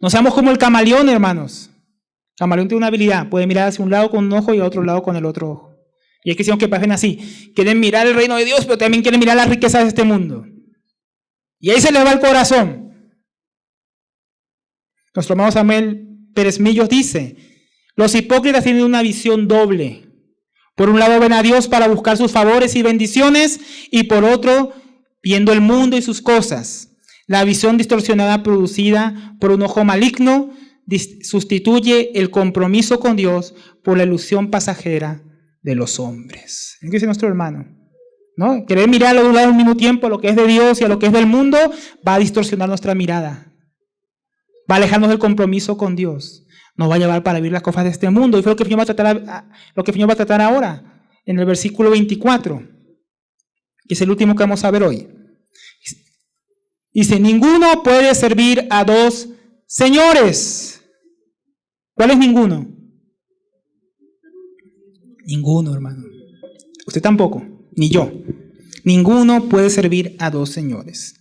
No seamos como el camaleón, hermanos. El camaleón tiene una habilidad, puede mirar hacia un lado con un ojo y a otro lado con el otro ojo. Y hay cristianos que parecen así, quieren mirar el reino de Dios, pero también quieren mirar las riquezas de este mundo. Y ahí se les va el corazón. Nuestro hermano Samuel Pérez Millos dice, los hipócritas tienen una visión doble. Por un lado ven a Dios para buscar sus favores y bendiciones, y por otro, viendo el mundo y sus cosas. La visión distorsionada producida por un ojo maligno sustituye el compromiso con Dios por la ilusión pasajera de los hombres. ¿Qué dice nuestro hermano? ¿No? Querer mirar a un lado al mismo tiempo a lo que es de Dios y a lo que es del mundo va a distorsionar nuestra mirada. Va a alejarnos del compromiso con Dios. Nos va a llevar para vivir las cosas de este mundo. Y fue lo que el Señor va a tratar ahora, en el versículo 24, que es el último que vamos a ver hoy. Dice, ninguno puede servir a dos señores. ¿Cuál es ninguno? Ninguno, hermano. Usted tampoco, ni yo. Ninguno puede servir a dos señores.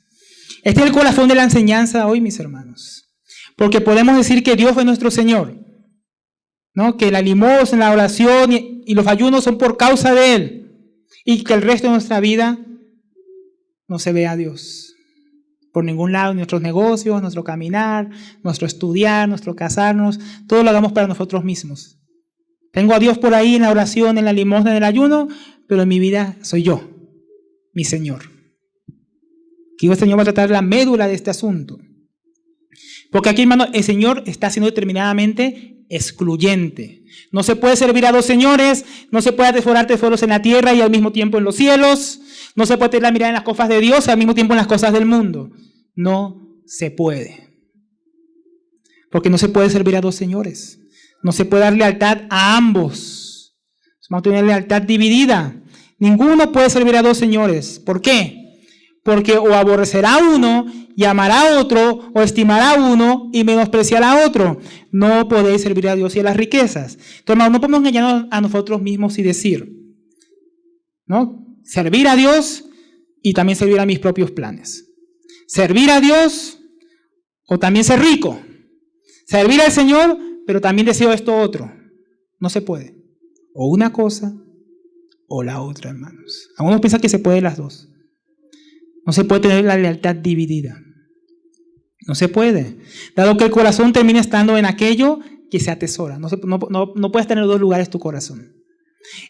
Este es el corazón de la enseñanza hoy, mis hermanos. Porque podemos decir que Dios fue nuestro Señor, ¿no? Que la limosna, la oración y los ayunos son por causa de Él. Y que el resto de nuestra vida no se ve a Dios. Por ningún lado, nuestros negocios, nuestro caminar, nuestro estudiar, nuestro casarnos, todo lo hagamos para nosotros mismos. Tengo a Dios por ahí en la oración, en la limosna, en el ayuno, pero en mi vida soy yo, mi Señor. Aquí el Señor va a tratar la médula de este asunto. Porque aquí, hermano, el Señor está siendo determinadamente excluyente. No se puede servir a dos señores, no se puede atesorar tesoros en la tierra y al mismo tiempo en los cielos, no se puede tener la mirada en las cosas de Dios y al mismo tiempo en las cosas del mundo. No se puede. Porque no se puede servir a dos señores. No se puede dar lealtad a ambos. Vamos a tener lealtad dividida. Ninguno puede servir a dos señores. ¿Por qué? Porque o aborrecerá a uno y amará a otro, o estimará a uno y menospreciará a otro. No podéis servir a Dios y a las riquezas. Entonces, hermano, no podemos engañarnos a nosotros mismos y decir, ¿no? Servir a Dios y también servir a mis propios planes. Servir a Dios o también ser rico. Servir al Señor, pero también deseo esto otro. No se puede. O una cosa o la otra, hermanos. Algunos piensan que se puede las dos. No se puede tener la lealtad dividida. No se puede. Dado que el corazón termina estando en aquello que se atesora. No puedes tener en dos lugares tu corazón.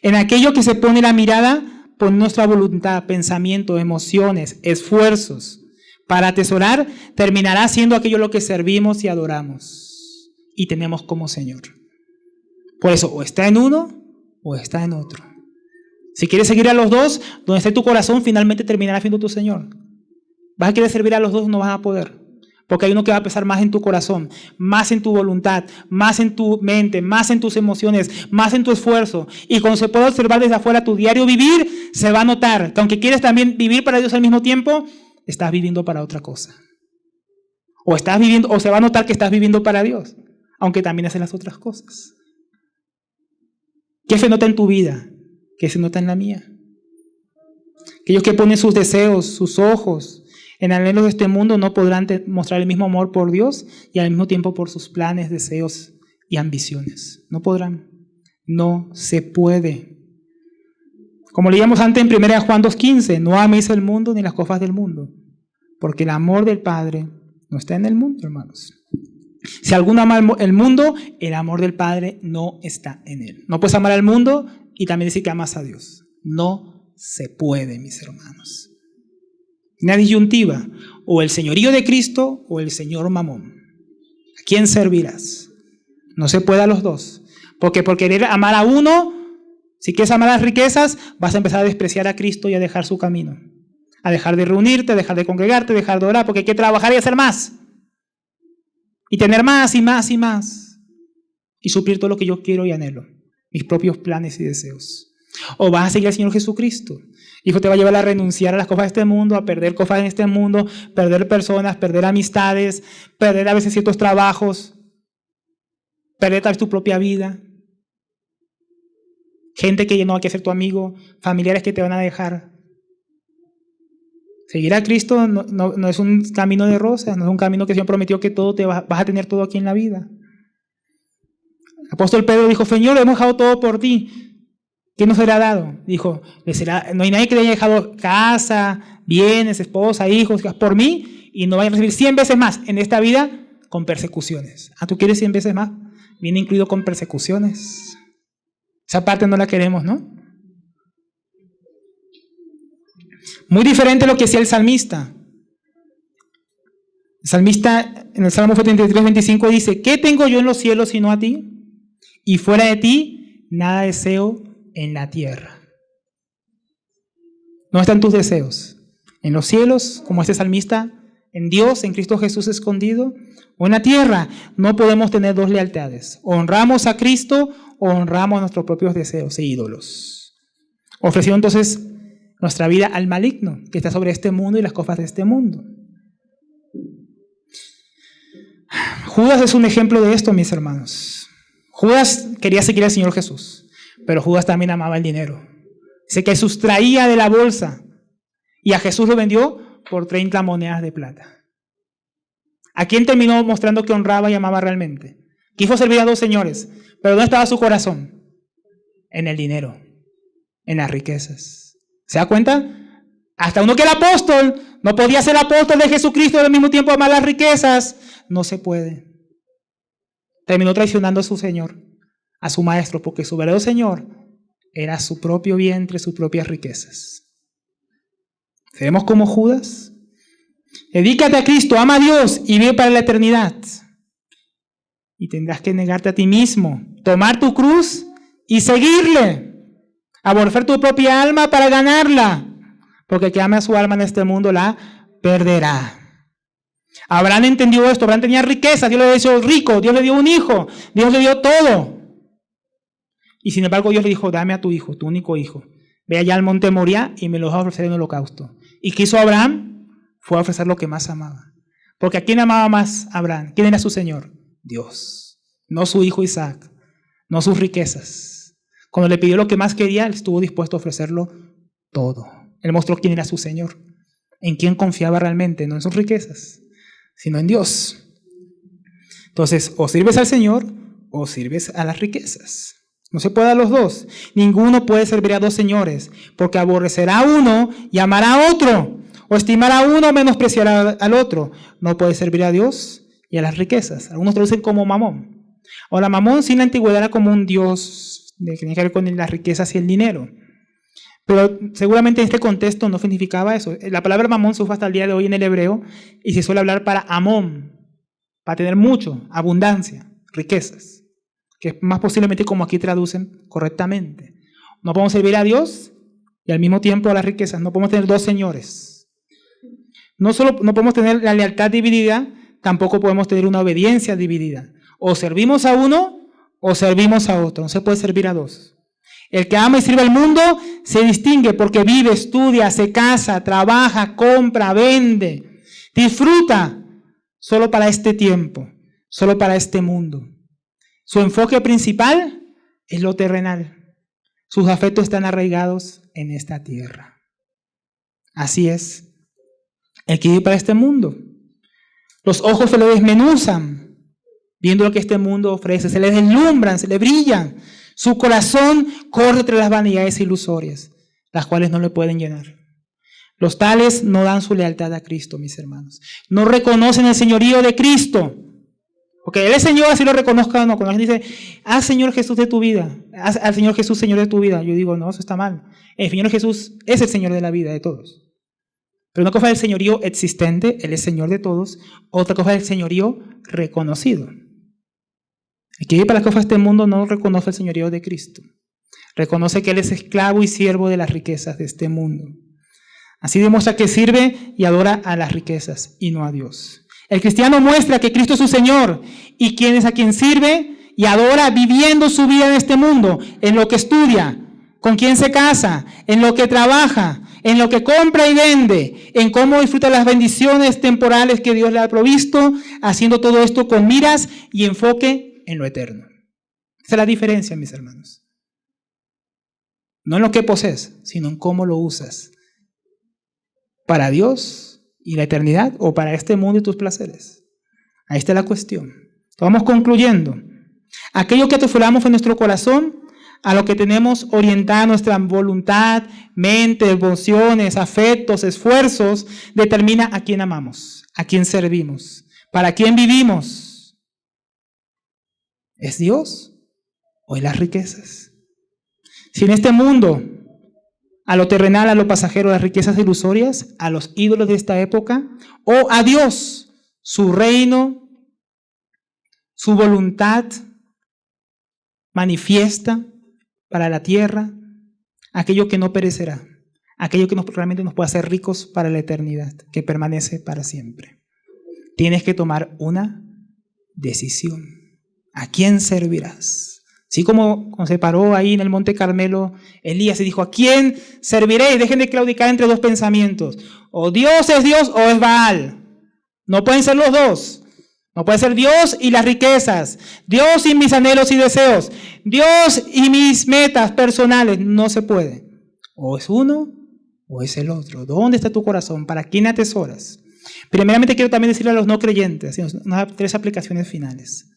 En aquello que se pone la mirada por nuestra voluntad, pensamiento, emociones, esfuerzos. Para atesorar, terminará siendo aquello lo que servimos y adoramos. Y tenemos como Señor. Por eso, o está en uno o está en otro. Si quieres seguir a los dos, donde esté tu corazón, finalmente terminará siendo tu Señor. Vas a querer servir a los dos, no vas a poder. Porque hay uno que va a pesar más en tu corazón, más en tu voluntad, más en tu mente, más en tus emociones, más en tu esfuerzo. Y cuando se puede observar desde afuera tu diario vivir, se va a notar que aunque quieres también vivir para Dios al mismo tiempo, estás viviendo para otra cosa. O se va a notar que estás viviendo para Dios, aunque también haces las otras cosas. ¿Qué se nota en tu vida? ¿Qué se nota en la mía? Aquellos que ponen sus deseos, sus ojos en anhelos de este mundo no podrán mostrar el mismo amor por Dios y al mismo tiempo por sus planes, deseos y ambiciones. No podrán. No se puede. Como leíamos antes en 1 Juan 2:15, no améis el mundo ni las cosas del mundo, porque el amor del Padre no está en el mundo, hermanos. Si alguno ama el mundo, el amor del Padre no está en él. No puedes amar al mundo y también decir que amas a Dios. No se puede, mis hermanos. Una disyuntiva, o el señorío de Cristo o el señor Mamón. ¿A quién servirás? No se puede a los dos. Porque por querer amar a uno, si quieres amar las riquezas, vas a empezar a despreciar a Cristo y a dejar su camino. A dejar de reunirte, a dejar de congregarte, a dejar de orar, porque hay que trabajar y hacer más. Y tener más y más y más. Y suplir todo lo que yo quiero y anhelo. Mis propios planes y deseos. O vas a seguir al Señor Jesucristo. Hijo, te va a llevar a renunciar a las cosas de este mundo, a perder cosas en este mundo, perder personas, perder amistades, perder a veces ciertos trabajos. perder tal vez tu propia vida, gente que no va a ser tu amigo, familiares que te van a dejar. Seguir a Cristo no es un camino de rosas, no es un camino que el Señor prometió que todo vas a tener todo aquí en la vida. El apóstol Pedro dijo, Señor, hemos dejado todo por ti. ¿Qué nos será dado? Dijo, no hay nadie que le haya dejado casa, bienes, esposa, hijos, por mí, y no vaya a recibir 100 veces más en esta vida con persecuciones. ¿Tú quieres 100 veces más? Viene incluido con persecuciones. Esa parte no la queremos, ¿no? Muy diferente a lo que decía el salmista. El salmista en el Salmo 33, 25 dice, ¿qué tengo yo en los cielos sino a ti? Y fuera de ti, nada deseo en la tierra. ¿Dónde están tus deseos? ¿En los cielos, como este salmista? ¿En Dios, en Cristo Jesús escondido? ¿O en la tierra? No podemos tener dos lealtades. O honramos a Cristo o honramos nuestros propios deseos e ídolos. Ofreció entonces nuestra vida al maligno, que está sobre este mundo y las cosas de este mundo. Judas es un ejemplo de esto, mis hermanos. Judas quería seguir al Señor Jesús, pero Judas también amaba el dinero. Dice que sustraía de la bolsa y a Jesús lo vendió por 30 monedas de plata. ¿A quién terminó mostrando que honraba y amaba realmente? Quiso servir a dos señores, pero ¿dónde estaba su corazón? En el dinero, en las riquezas. ¿Se da cuenta? Hasta uno que era apóstol no podía ser apóstol de Jesucristo y al mismo tiempo amar las riquezas. No se puede. Terminó traicionando a su Señor, a su Maestro, porque su verdadero Señor era su propio vientre, sus propias riquezas. ¿Seremos como Judas? Dedícate a Cristo, ama a Dios y vive para la eternidad. Y tendrás que negarte a ti mismo, tomar tu cruz y seguirle. Aborrecer tu propia alma para ganarla, porque el que ame a su alma en este mundo la perderá. Abraham entendió esto. Abraham tenía riqueza, Dios le hizo rico, Dios le dio un hijo, Dios le dio todo. Y sin embargo Dios le dijo, dame a tu hijo, tu único hijo. Ve allá al monte Moriah y me lo vas a ofrecer en holocausto. ¿Y qué hizo Abraham? Fue a ofrecer lo que más amaba. Porque ¿a quién amaba más Abraham? ¿Quién era su Señor? Dios. No su hijo Isaac, no sus riquezas. Cuando le pidió lo que más quería, él estuvo dispuesto a ofrecerlo todo. Él mostró quién era su Señor, en quién confiaba realmente, no en sus riquezas, sino en Dios. Entonces, o sirves al Señor o sirves a las riquezas. No se puede a los dos. Ninguno puede servir a dos señores, porque aborrecerá a uno y amará a otro, o estimará a uno o menospreciará al otro. No puede servir a Dios y a las riquezas. Algunos traducen como Mamón. Ahora, Mamón sí en la antigüedad era como un dios que tenía que ver con las riquezas y el dinero. Pero seguramente en este contexto no significaba eso. La palabra mamón se usa hasta el día de hoy en el hebreo y se suele hablar para amón, para tener mucho, abundancia, riquezas, que es más posiblemente como aquí traducen correctamente. No podemos servir a Dios y al mismo tiempo a las riquezas. No podemos tener dos señores. No solo no podemos tener la lealtad dividida, tampoco podemos tener una obediencia dividida. O servimos a uno o servimos a otro. No se puede servir a dos. El que ama y sirve al mundo se distingue porque vive, estudia, se casa, trabaja, compra, vende, disfruta solo para este tiempo, solo para este mundo. Su enfoque principal es lo terrenal. Sus afectos están arraigados en esta tierra. Así es. El que vive para este mundo. Los ojos se le desmenuzan viendo lo que este mundo ofrece, se le deslumbran, se le brillan. Su corazón corre entre las vanidades ilusorias, las cuales no le pueden llenar. Los tales no dan su lealtad a Cristo, mis hermanos. No reconocen el señorío de Cristo. Porque Él es Señor, así lo reconozca o no. Cuando alguien dice, haz Señor Jesús de tu vida, haz al Señor Jesús Señor de tu vida. Yo digo, no, eso está mal. El Señor Jesús es el Señor de la vida de todos. Pero una cosa es el señorío existente, Él es Señor de todos. Otra cosa es el señorío reconocido. El que vive para las cosas de este mundo no reconoce el señorío de Cristo. Reconoce que Él es esclavo y siervo de las riquezas de este mundo. Así demuestra que sirve y adora a las riquezas y no a Dios. El cristiano muestra que Cristo es su Señor y quién es a quien sirve y adora viviendo su vida en este mundo, en lo que estudia, con quién se casa, en lo que trabaja, en lo que compra y vende, en cómo disfruta las bendiciones temporales que Dios le ha provisto, haciendo todo esto con miras y enfoque en lo eterno. Esa es la diferencia, mis hermanos. No en lo que posees, sino en cómo lo usas. ¿Para Dios y la eternidad o para este mundo y tus placeres? Ahí está la cuestión. Vamos concluyendo. Aquello que atesoramos en nuestro corazón, a lo que tenemos orientada nuestra voluntad, mente, emociones, afectos, esfuerzos, determina a quién amamos, a quién servimos, para quién vivimos. ¿Es Dios o es las riquezas? Si en este mundo, a lo terrenal, a lo pasajero, las riquezas ilusorias, a los ídolos de esta época, o a Dios, su reino, su voluntad manifiesta para la tierra, aquello que no perecerá, aquello que realmente nos puede hacer ricos para la eternidad, que permanece para siempre. Tienes que tomar una decisión. ¿A quién servirás? Así como se paró ahí en el Monte Carmelo Elías y dijo, ¿a quién serviréis? Dejen de claudicar entre dos pensamientos. O Dios es Dios o es Baal. No pueden ser los dos. No puede ser Dios y las riquezas, Dios y mis anhelos y deseos, Dios y mis metas personales. No se puede. O es uno o es el otro. ¿Dónde está tu corazón? ¿Para quién atesoras? Primeramente quiero también decirle a los no creyentes, unas 3 aplicaciones finales.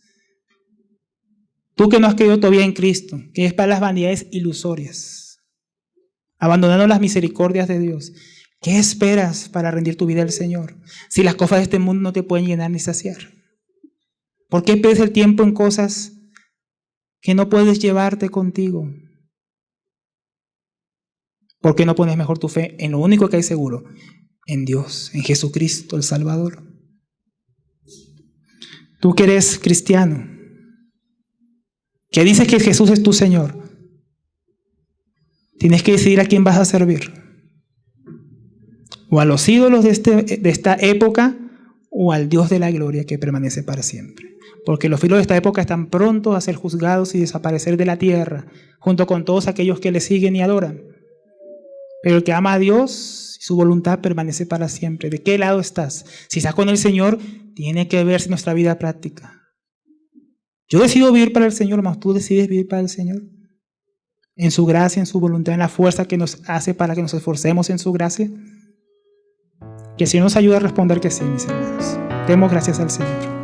Tú que no has creído todavía en Cristo, que es para las vanidades ilusorias, abandonando las misericordias de Dios, ¿qué esperas para rendir tu vida al Señor? Si las cosas de este mundo no te pueden llenar ni saciar. ¿Por qué pierdes el tiempo en cosas que no puedes llevarte contigo? ¿Por qué no pones mejor tu fe en lo único que hay seguro? En Dios, en Jesucristo, el Salvador. Tú que eres cristiano, que dices que Jesús es tu Señor, tienes que decidir a quién vas a servir. O a los ídolos de esta época, o al Dios de la gloria que permanece para siempre. Porque los ídolos de esta época están prontos a ser juzgados y desaparecer de la tierra, junto con todos aquellos que le siguen y adoran. Pero el que ama a Dios, su voluntad permanece para siempre. ¿De qué lado estás? Si estás con el Señor, tiene que verse nuestra vida práctica. Yo decido vivir para el Señor, mas tú decides vivir para el Señor. En su gracia, en su voluntad, en la fuerza que nos hace para que nos esforcemos en su gracia. Que el Señor nos ayude a responder que sí, mis hermanos. Demos gracias al Señor.